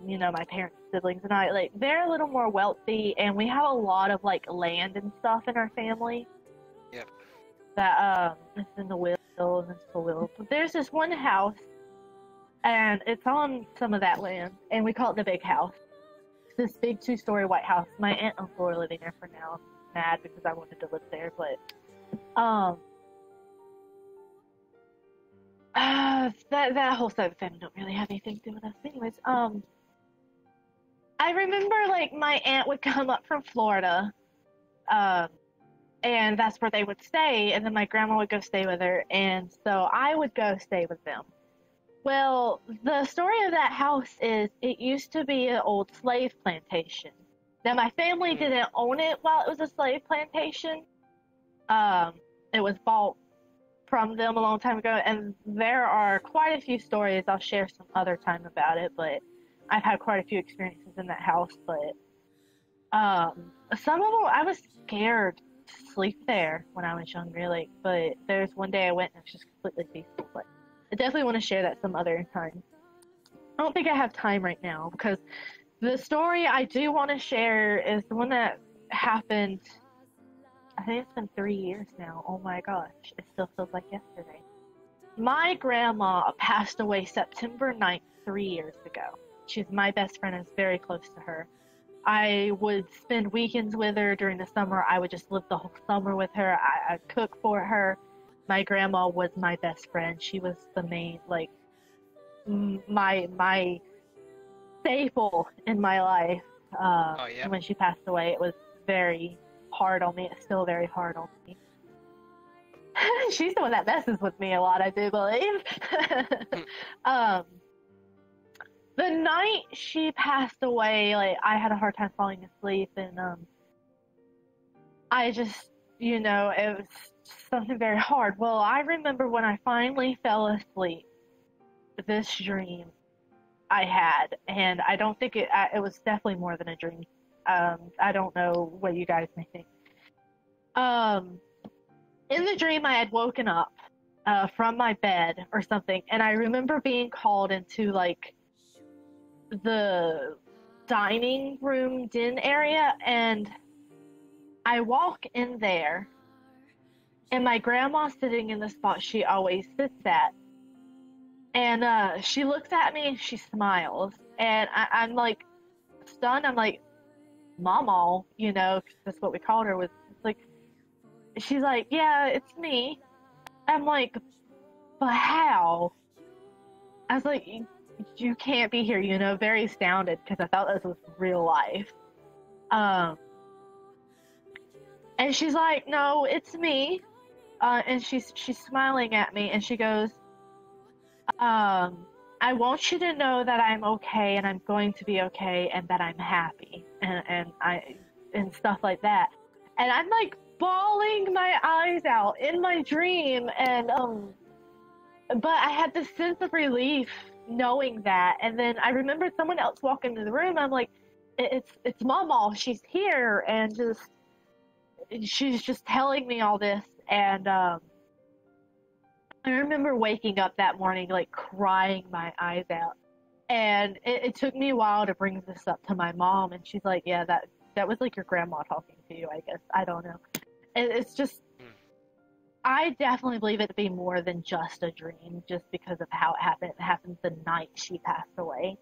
my parents, siblings, and I, like, they're a little more wealthy, and we have a lot of like land and stuff in our family. Yep. That it's in the will, and it's the will. But there's this one house, and it's on some of that land, and we call it the big house. It's this big 2-story white house. My aunt and uncle are living there for now. I'm mad because I wanted to live there, but that whole side of the family don't really have anything to do with us. Anyways, I remember like my aunt would come up from Florida, and that's where they would stay, and then my grandma would go stay with her, and so I would go stay with them. Well, the story of that house is it used to be an old slave plantation. Now, my family didn't own it while it was a slave plantation. It was bought from them a long time ago, and there are quite a few stories. I'll share some other time about it, but I've had quite a few experiences in that house. But some of them, I was scared to sleep there when I was younger. But there's one day I went and it was just completely peaceful. But I definitely want to share that some other time. I don't think I have time right now because the story I do want to share is the one that happened. I think it's been 3 years now. Oh my gosh, it still feels like yesterday. My grandma passed away September 9th, 3 years ago. She's my best friend. I was very close to her. I would spend weekends with her during the summer. I would just live the whole summer with her. I'd cook for her. My grandma was my best friend. She was the main, my staple in my life. And when she passed away, it was very hard on me. It's still very hard on me. She's the one that messes with me a lot, I do believe. The night she passed away, I had a hard time falling asleep, and I just, it was something very hard. Well, I remember when I finally fell asleep, this dream I had, and I don't think it was definitely more than a dream. I don't know what you guys may think. In the dream, I had woken up from my bed or something, and I remember being called into, the dining room den area, and I walk in there, and my grandma's sitting in the spot she always sits at, and she looks at me and she smiles, and I'm stunned. I'm like, Mama, 'cause that's what we called her. She's like, yeah, it's me. I'm like, but how? I was like, you can't be here, very astounded because I thought this was real life. And she's like, no, it's me. And she's smiling at me, and she goes, I want you to know that I'm okay, and I'm going to be okay, and that I'm happy, and stuff like that. And I'm bawling my eyes out in my dream, and but I had this sense of relief knowing that. And then I remembered someone else walking into the room. I'm like, it's Mama, she's here, and she's just telling me all this. And I remember waking up that morning crying my eyes out, and it took me a while to bring this up to my mom, and she's like, yeah, that was your grandma talking to you, I guess. I don't know. It's just, I definitely believe it to be more than just a dream, just because of how it happened. It happened the night she passed away.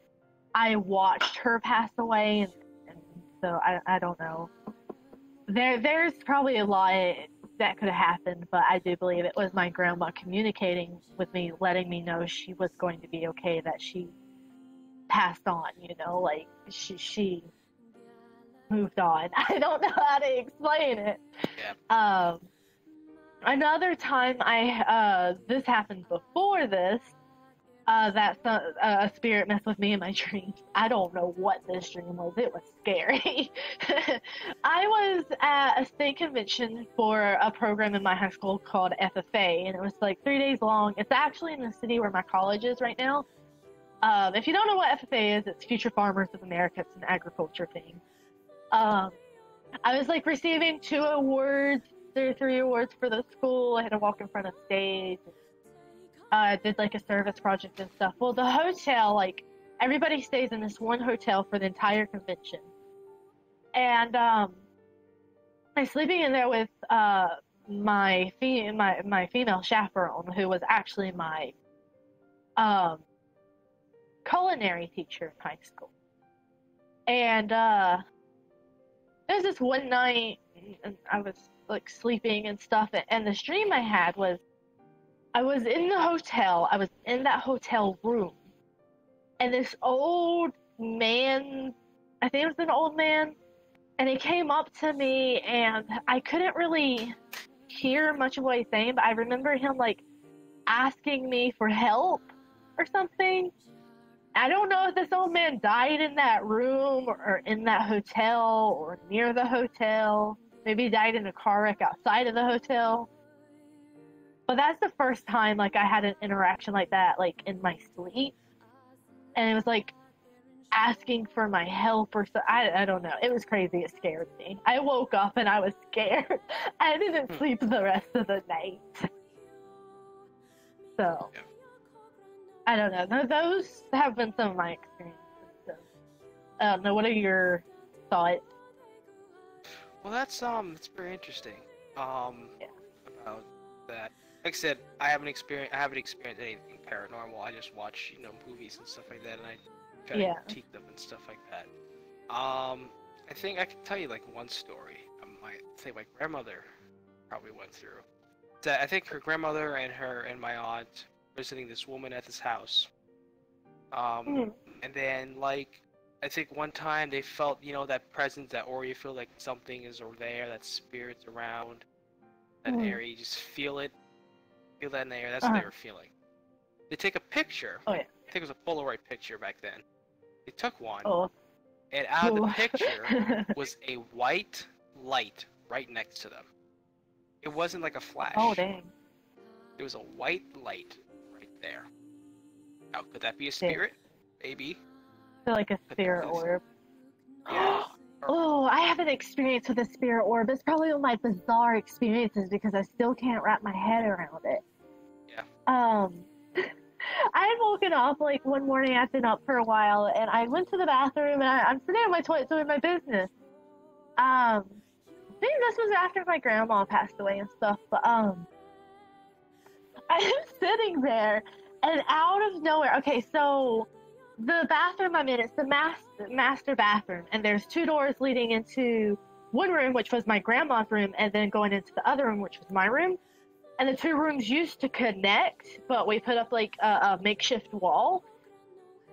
I watched her pass away, and so I don't know. There's probably a lot that could have happened, but I do believe it was my grandma communicating with me, letting me know she was going to be okay, that she passed on, she moved on. I don't know how to explain it. Yeah. Another time this happened before this, that a spirit messed with me in my dreams. I don't know what this dream was. It was scary. I was at a state convention for a program in my high school called FFA, and it was 3 days long. It's actually in the city where my college is right now. If you don't know what FFA is, it's Future Farmers of America. It's an agriculture thing. I was receiving 2 awards, 3 awards for the school. I had to walk in front of stage. I did a service project and stuff. Well, the hotel, everybody stays in this one hotel for the entire convention. And I'm sleeping in there with my female chaperone, who was actually my culinary teacher in high school. And there was this one night, and I was sleeping and stuff, and this dream I had was I was in the hotel. I was in that hotel room, and this old man, I think it was an old man, and he came up to me, and I couldn't really hear much of what he's saying, but I remember him asking me for help, or something. I don't know if this old man died in that room or in that hotel or near the hotel. Maybe he died in a car wreck outside of the hotel. But that's the first time, like, I had an interaction like that, like, in my sleep. And it was, like, asking for my help or so. I don't know. It was crazy. It scared me. I woke up and I was scared. I didn't sleep the rest of the night. So, Yeah. I don't know. Those have been some of my experiences. So, I don't know. What are your thoughts? Well, that's very interesting. Yeah. About that. Like I said, I haven't experienced anything paranormal. I just watch, movies and stuff like that, and I try Yeah. to critique them and stuff like that. I think I can tell you like one story. I think my grandmother probably went through. That I think her grandmother and my aunt visiting this woman at this house. Mhm. And then like I think one time they felt, that presence, or you feel like something is over there, that spirit's around that Mhm. area. You just feel it, feel that in the air. That's what they were feeling. They take a picture. Oh, yeah. I think it was a Polaroid picture back then. They took one, Oh. and out of the Ooh. picture was a white light right next to them. It wasn't like a flash. Oh, dang. There was a white light right there. Now, could that be a spirit? Maybe. I feel like a spirit orb. Oh, I have an experience with a spirit orb. It's probably one of my bizarre experiences because I still can't wrap my head around it. Yeah. I had woken up like one morning. I'd been up for a while, and I went to the bathroom, and I'm sitting on my toilet doing my business. I think this was after my grandma passed away and stuff. But I am sitting there, and out of nowhere. Okay, so the bathroom I'm in, it's the master bathroom, and there's two doors leading into one room, which was my grandma's room, and then going into the other room, which was my room. And the two rooms used to connect, but we put up like a makeshift wall.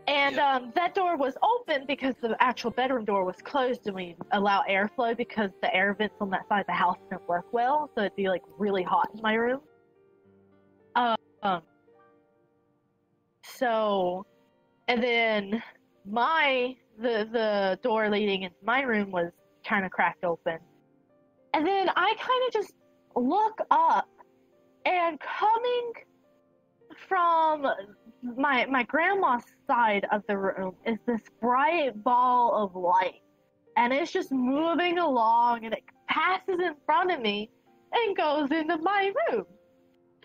And that door was open because the actual bedroom door was closed, and we allow airflow because the air vents on that side of the house didn't work well, so it'd be like really hot in my room. So, and then the door leading into my room was kind of cracked open. And then I kind of just look up, and coming from my grandma's side of the room is this bright ball of light. And it's just moving along, and it passes in front of me and goes into my room.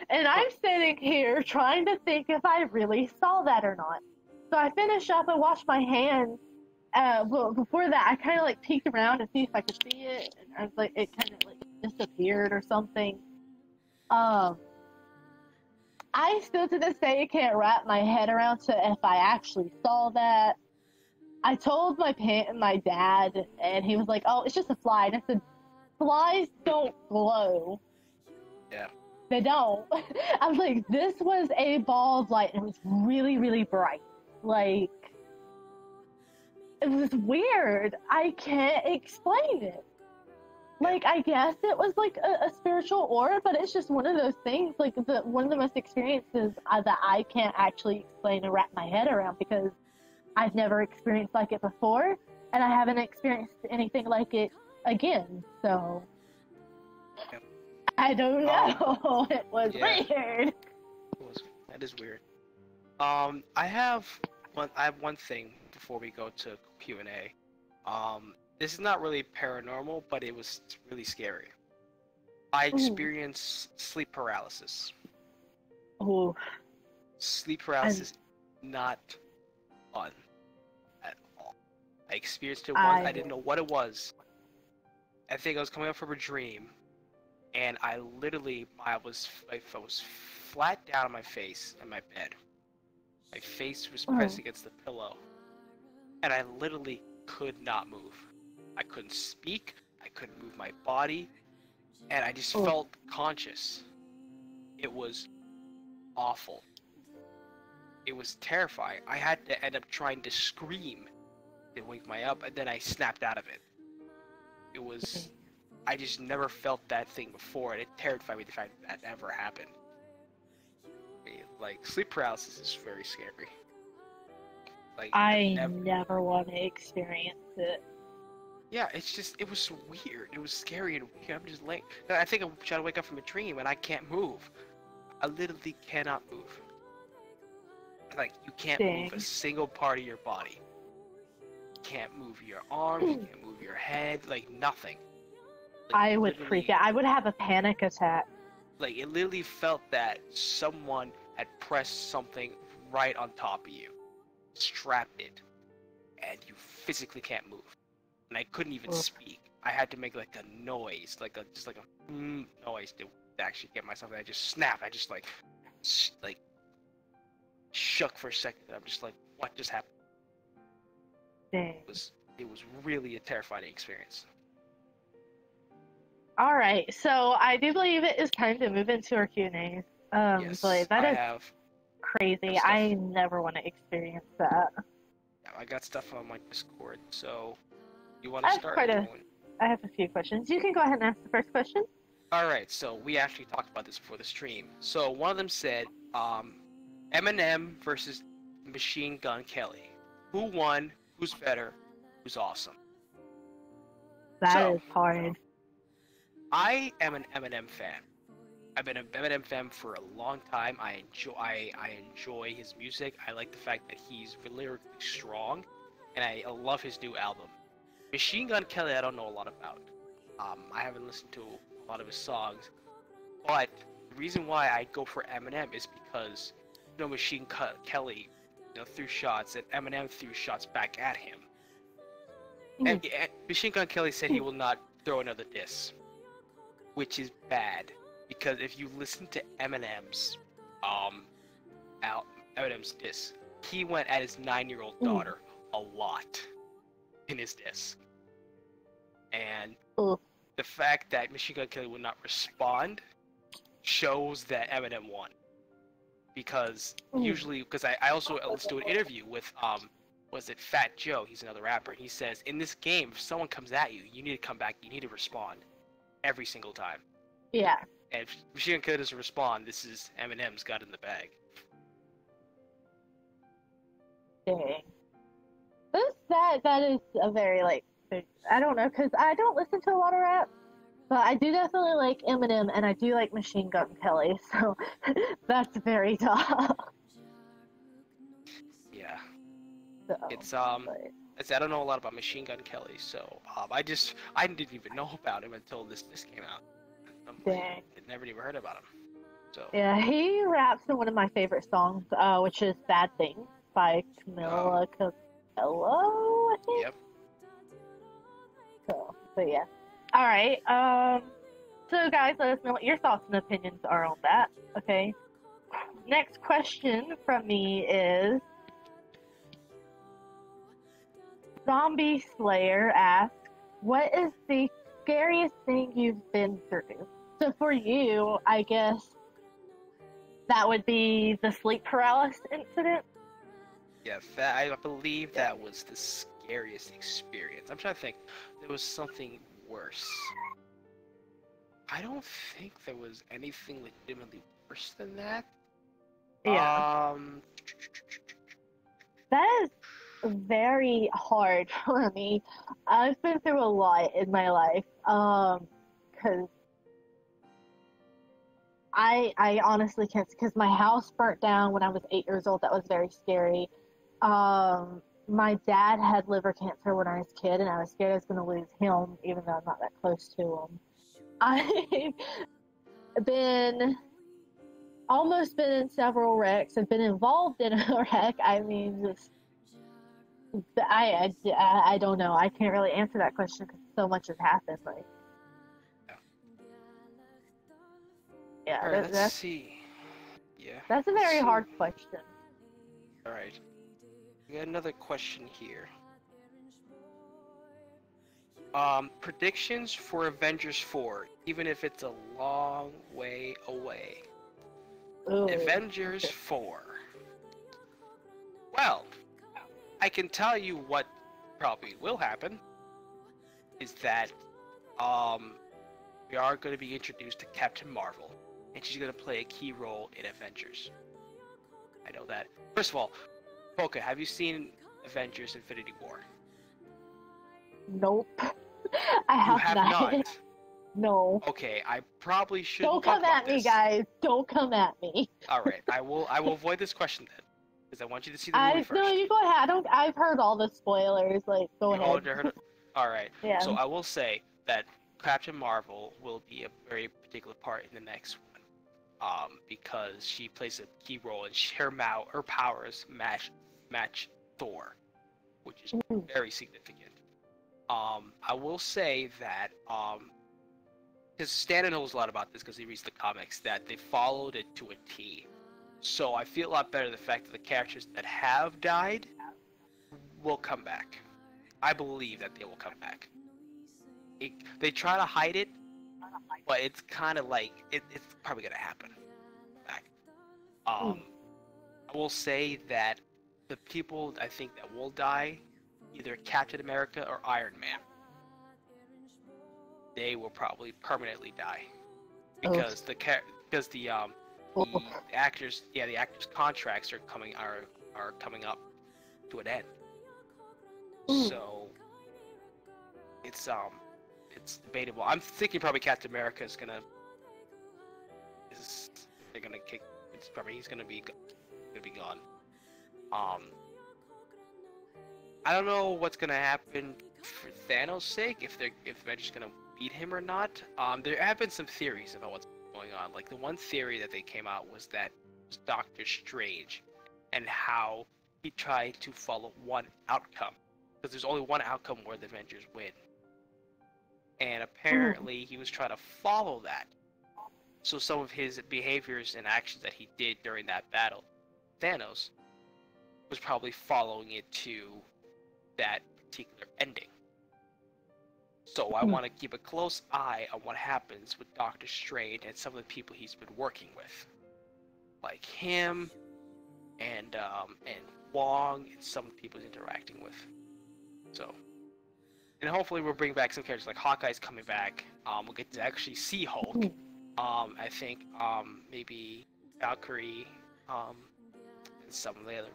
And I'm sitting here trying to think if I really saw that or not. So I finish up and wash my hands. Well, before that, I kind of like peeked around to see if I could see it. And I was like, it kind of like disappeared or something. I still to this day can't wrap my head around to if I actually saw that. I told my dad, and he was like, "Oh, it's just a fly." And I said, "Flies don't glow." Yeah. They don't. I was like, "This was a ball of light, and it was really, really bright. Like, it was weird. I can't explain it. Like, I guess it was like a spiritual aura, but it's just one of those things, like one of the most experiences that I can't actually explain or wrap my head around because I've never experienced like it before, and I haven't experienced anything like it again, so Yep. I don't know. It was weird. That is weird. I have one thing before we go to Q&A. This is not really paranormal, but it was really scary. I experienced sleep paralysis. Oh. Sleep paralysis, not fun at all. I experienced it once. I didn't know what it was. I think I was coming up from a dream, and I was flat down on my face in my bed. My face was pressed against the pillow, and I literally could not move. I couldn't speak, I couldn't move my body, and I just felt conscious. It was awful. It was terrifying. I had to end up trying to scream to wake me up, and then I snapped out of it. It was... I just never felt that thing before, and it terrified me the fact that ever happened. Like sleep paralysis is very scary. Like I never, never want to experience it. yeah, it was so weird. It was scary and weird. I'm just like, I think I'm trying to wake up from a dream and I can't move. I literally cannot move. Like you can't move a Dang. single part of your body. You can't move your arms. You can't move your head. Like nothing. Like, I would freak out. I would have a panic attack. Like it literally felt that someone had pressed something right on top of you, strapped it, and you physically can't move. And I couldn't even speak. I had to make like a noise, just like a noise to actually get myself. And I just snapped. I just like shook for a second. I'm just like, what just happened? Dang. It was really a terrifying experience. All right, so I do believe it is time to move into our Q&As. Yes, But that I is have. crazy. stuff. I never want to experience that. I got stuff on my Discord, so you want I to have start? quite or a- you want- I have a few questions. You can go ahead and ask the first question. All right, so we actually talked about this before the stream. So one of them said, Eminem versus Machine Gun Kelly. Who won? Who's better? Who's awesome? That is So- hard. I am an Eminem fan. I've been an Eminem fan for a long time. I enjoy his music. I like the fact that he's lyrically strong, and I love his new album. Machine Gun Kelly, I don't know a lot about. I haven't listened to a lot of his songs, but the reason why I go for Eminem is because Machine Gun Kelly, threw shots, and Eminem threw shots back at him. And Machine Gun Kelly said he will not throw another diss, which is bad because if you listen to Eminem's diss, he went at his 9-year-old daughter a lot in his diss, and the fact that Machine Gun Kelly would not respond shows that Eminem won. Because usually, because I also listened to an interview with was it Fat Joe? He's another rapper. He says in this game, if someone comes at you, you need to come back. You need to respond every single time. Yeah. And if Machine Gun Kelly doesn't respond, this is Eminem's got in the bag. Dang. That is a very, like, I don't know, because I don't listen to a lot of rap, but I do definitely like Eminem, and I do like Machine Gun Kelly, so that's very tough. Yeah. So, It's but- I don't know a lot about Machine Gun Kelly, so I didn't even know about him until this came out. Dang. I never even heard about him. So Yeah, he raps in one of my favorite songs, which is Bad Things by Camila Cabello, I think. Yep. So, but yeah. Alright, so guys, let us know what your thoughts and opinions are on that, okay? Next question from me is, Zombie Slayer asks, what is the scariest thing you've been through? So for you, I guess that would be the sleep paralysis incident. Yeah, I believe that was the scariest experience. I'm trying to think. There was something worse. I don't think there was anything legitimately worse than that. Yeah. That is very hard for me. I've been through a lot in my life. Because I honestly can't, because my house burnt down when I was 8 years old. That was very scary. My dad had liver cancer when I was a kid, and I was scared I was going to lose him, even though I'm not that close to him. I've almost been in several wrecks. I've been involved in a wreck. I mean, just I don't know. I can't really answer that question because so much has happened. Like, yeah, All right, let's see. Yeah. that's a very let's see. hard question. All right. We got another question here. Predictions for Avengers 4, even if it's a long way away. Ooh. Avengers 4. Well, I can tell you what probably will happen is that we are going to be introduced to Captain Marvel, and she's going to play a key role in Avengers. I know that. First of all, Polka, have you seen Avengers: Infinity War? Nope. I You have have not. not. No. Okay, I probably shouldn't Don't talk come about at me, this. guys. Don't come at me. All right, I will avoid this question then, because I want you to see the movie first. No, you go ahead. I've heard all the spoilers. Like, go You all ahead. heard it? All right. Yeah. So I will say that Captain Marvel will be a very particular part in the next one, because she plays a key role, and her powers match Thor, which is very significant. I will say that because Stan knows a lot about this because he reads the comics, that they followed it to a T. So I feel a lot better the fact that the characters that have died will come back. I believe that they will come back. They try to hide it, but it's kind of like it's probably gonna happen. Back. I will say that the people I think that will die, either Captain America or Iron Man, they will probably permanently die because the actors contracts are coming up to an end. So it's debatable. I'm thinking probably Captain America is gonna kick. It's probably he's gonna be gone. I don't know what's gonna happen for Thanos' sake, if they're just gonna beat him or not. There have been some theories about what's going on. Like the one theory that they came out was that it was Doctor Strange, and how he tried to follow one outcome, because there's only one outcome where the Avengers win. And apparently he was trying to follow that. So some of his behaviors and actions that he did during that battle, Thanos, was probably following it to that particular ending. So I want to keep a close eye on what happens with Doctor Strange and some of the people he's been working with, like him and Wong and some of the people he's interacting with. So, and hopefully we'll bring back some characters like Hawkeye's coming back. We'll get to actually see Hulk. I think maybe Valkyrie, and some of the other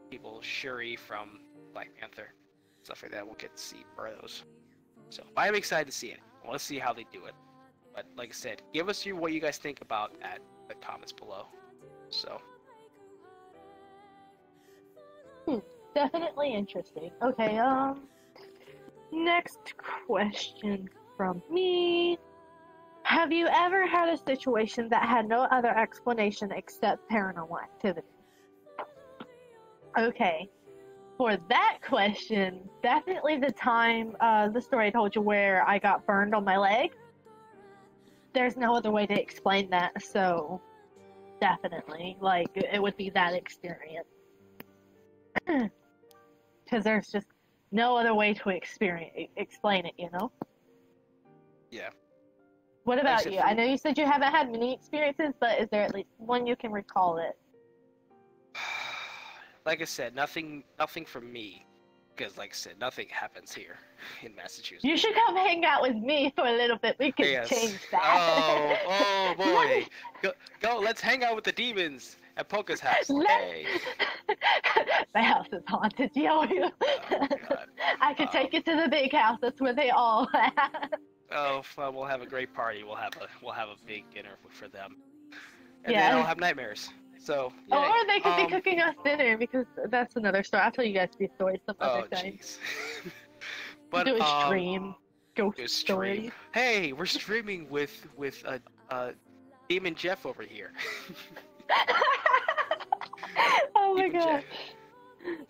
people, Shuri from Black Panther, stuff like that. We'll get to see more of those. So I'm excited to see it. I want to see how they do it. But like I said, give us what you guys think about at the comments below. So. Definitely interesting. Okay, next question from me. Have you ever had a situation that had no other explanation except paranormal activity? Okay. For that question, definitely the time, the story I told you where I got burned on my leg. There's no other way to explain that, so definitely, like, it would be that experience. Because there's just no other way to explain it, you know? Yeah. What about you? I know you said you haven't had many experiences, but is there at least one you can recall it? Like I said, nothing from me, because like I said, nothing happens here in Massachusetts. You should come hang out with me for a little bit. We can change that. Oh boy, go! Let's hang out with the demons at Polka's house. Hey. My house is haunted, yo. I could take you to the big house. That's where they all at. Oh, well, we'll have a great party. We'll have a big dinner for them, and then I'll have nightmares. So. Yay. Or they could be cooking us dinner, because that's another story. I'll tell you guys these stories some other time. But do a stream. Ghost stories. Hey, we're streaming with Demon Jeff over here. Oh my god.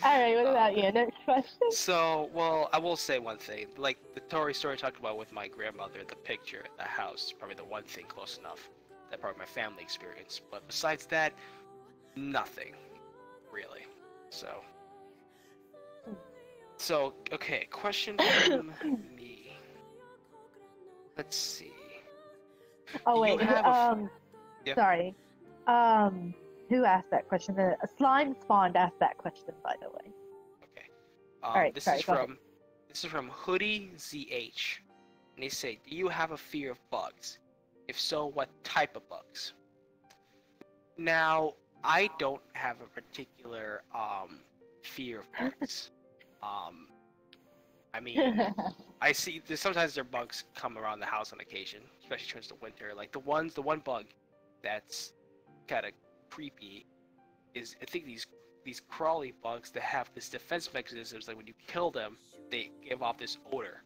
Alright, what about you? Next question? So, well, I will say one thing. Like, the Tori story I talked about with my grandmother, the picture at the house, probably the one thing close enough. That part of my family experience. But besides that, nothing. Really. So, okay, question from me. Let's see. Oh, wait, Yeah. Sorry. Who asked that question? Slime Spawned asked that question, by the way. Okay. Alright, this is from Hoodie ZH. And they say, do you have a fear of bugs? If so, what type of bugs? Now, I don't have a particular fear of bugs. I mean, I see sometimes there are bugs come around the house on occasion, especially towards the winter. Like the one bug that's kind of creepy is I think these crawly bugs that have this defense mechanisms. Like when you kill them, they give off this odor,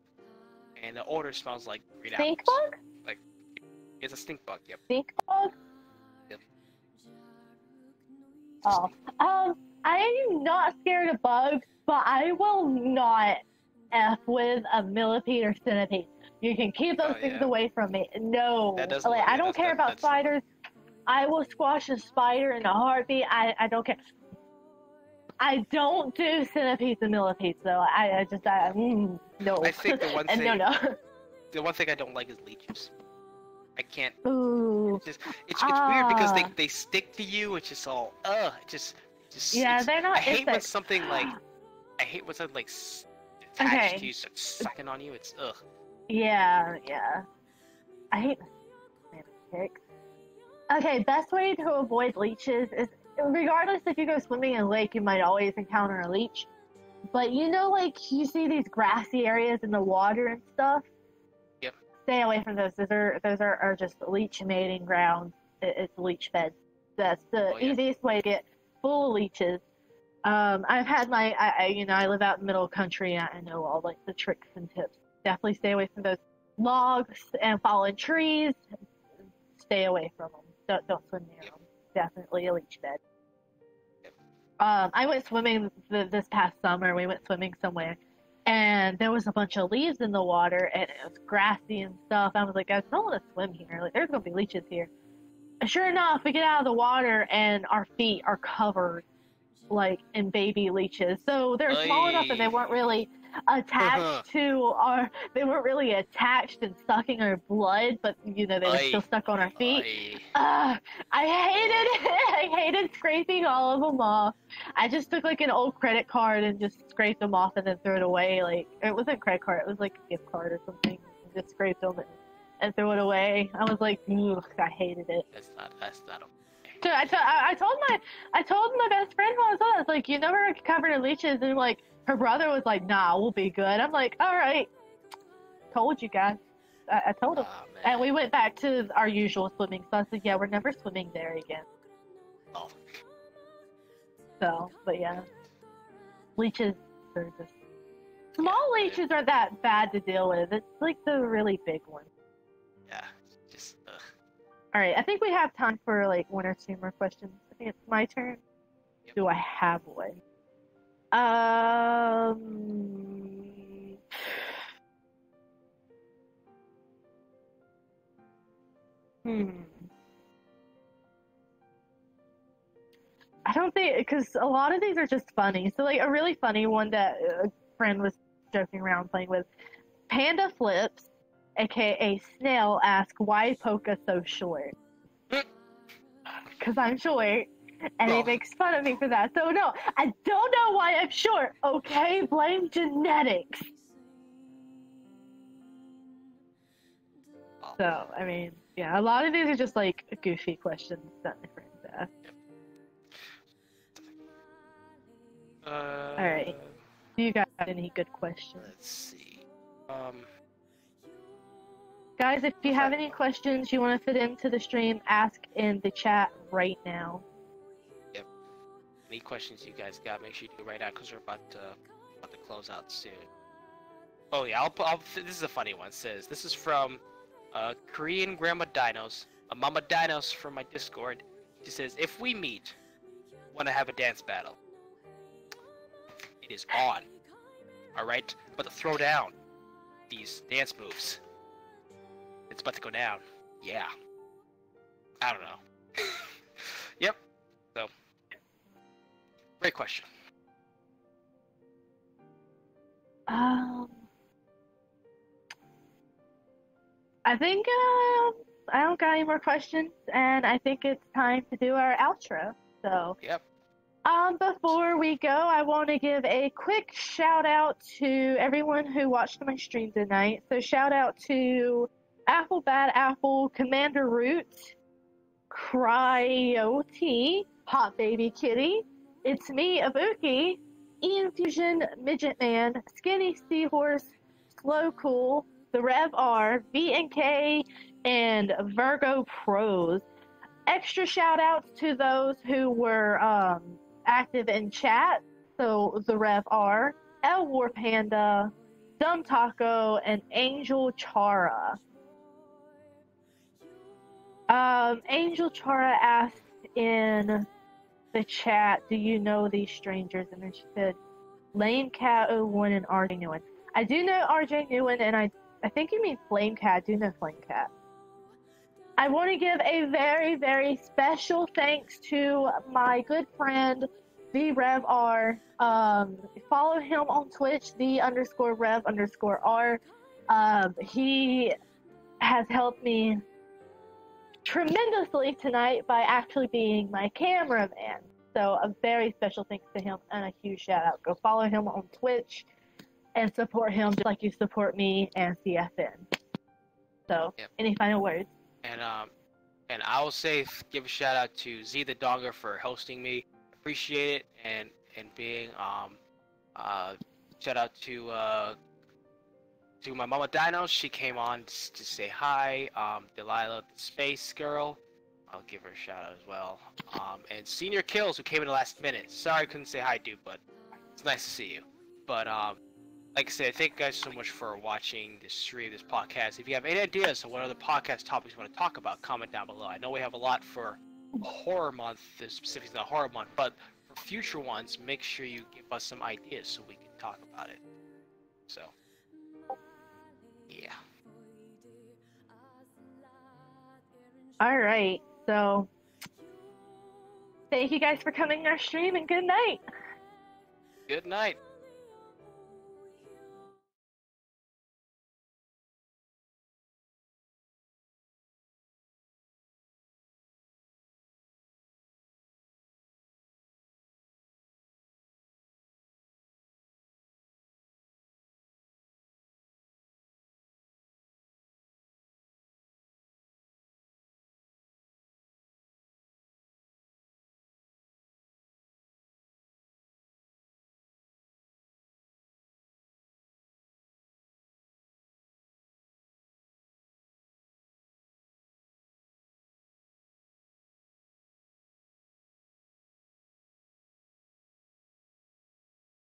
and the odor smells like green Stink apples. bug? Like it's a stink bug. Yep. Stink bug? Yep. Oh. I'm not scared of bugs, but I will not F with a millipede or centipede. You can keep those things away from me. No. Like, I don't care about spiders. I will squash a spider in a heartbeat. I don't care. I don't do centipedes and millipedes, though. No. I think the one thing no. The one thing I don't like is leeches. I can't. Ooh. It's weird because they stick to you. It's just all just. Yeah, they're not. I hate when something like attached to you, starts sucking on you. It's ugh. Yeah. I hate ticks. Okay, best way to avoid leeches is, regardless if you go swimming in a lake, you might always encounter a leech. But like you see these grassy areas in the water and stuff. Yep. Stay away from those. Those are just leech mating grounds. It's leech beds. That's the easiest way to get full of leeches. I've had I live out in the middle of the country. And I know all like the tricks and tips. Definitely stay away from those logs and fallen trees. Stay away from them. Don't swim near them. Definitely a leech bed. I went swimming this past summer. We went swimming somewhere, and there was a bunch of leaves in the water, and it was grassy and stuff. I was like, guys, I don't want to swim here. Like, there's gonna be leeches here. And sure enough, we get out of the water, and our feet are covered, like, in baby leeches. So they're small enough that they weren't really attached they weren't really attached and sucking our blood, but they were still stuck on our feet. I hated it. I hated scraping all of them off. I just took like an old credit card and just scraped them off and then threw it away. Like, it wasn't a credit card, it was like a gift card or something. Just scraped them and threw it away. I was like, ugh, I hated it. That's not okay. So I told my best friend who I was like, you never covered in leeches, and like, her brother was like, nah, we'll be good. I'm like, all right. Told you guys. I told him. Oh, and we went back to our usual swimming. So I said, yeah, we're never swimming there again. Oh. So, but yeah. Leeches are just... Small leeches aren't that bad to deal with. It's like the really big ones. Yeah. Just, Alright, I think we have time for like one or two more questions. I think it's my turn. Yep. Do I have one? I don't think, because a lot of these are just funny. So like a really funny one that a friend was joking around playing with. Panda Flips, aka Snail, asks why Poca so short? Because I'm short. And he makes fun of me for that. So no, I don't know why I'm short, okay? Blame genetics. So, I mean, yeah, a lot of these are just like goofy questions that my friends ask. Alright. Do you guys have any good questions? Let's see. Guys, if you have any questions you want to fit into the stream, ask in the chat right now. Any questions you guys got, make sure you do it right out because we're about to close out soon. Oh yeah, this is a funny one. It says this is from Korean Grandma Dinos, a Mama Dinos from my Discord. She says, if we meet, want to have a dance battle. It is on. All right, but to throw down these dance moves. It's about to go down. Yeah. I don't know. Yep. So. Great question. I think I don't got any more questions, and I think it's time to do our outro. So, yep. Before we go, I want to give a quick shout out to everyone who watched my stream tonight. So, shout out to Apple Bad Apple, Commander Root, Cryote, Pop Baby Kitty. It's me, Ibuki, Ian Fusion, Midget Man, Skinny Seahorse, Slow Cool, the Rev R, V&K, and Virgo Pros. Extra shout outs to those who were active in chat. So the Rev R, El War Panda, Dumb Taco, and Angel Chara. Angel Chara asked in the chat, do you know these strangers? And then she said, Lame Cat 01 and RJ Newen. I do know RJ Newen, and I think you mean Flame Cat. I do know Flame Cat. I want to give a very, very special thanks to my good friend, the Rev R. Follow him on Twitch, the_Rev_R. He has helped me tremendously tonight by actually being my cameraman. So a very special thanks to him and a huge shout out. Go follow him on Twitch and support him just like you support me and CFN. So, Yep. Any final words? And I will say, give a shout out to Z the Dogger for hosting me. Appreciate it, and being shout out to my mama Dino. She came on to say hi. Delilah the Space Girl, I'll give her a shout out as well. And Senior Kills, who came in the last minute. Sorry I couldn't say hi, dude, but it's nice to see you. But like I said, thank you guys so much for watching this stream, this podcast. If you have any ideas on what other podcast topics you want to talk about, comment down below. I know we have a lot for Horror Month, specifically not Horror Month, but for future ones, make sure you give us some ideas so we can talk about it. So, yeah. Alright, so thank you guys for coming to our stream and good night. Good night.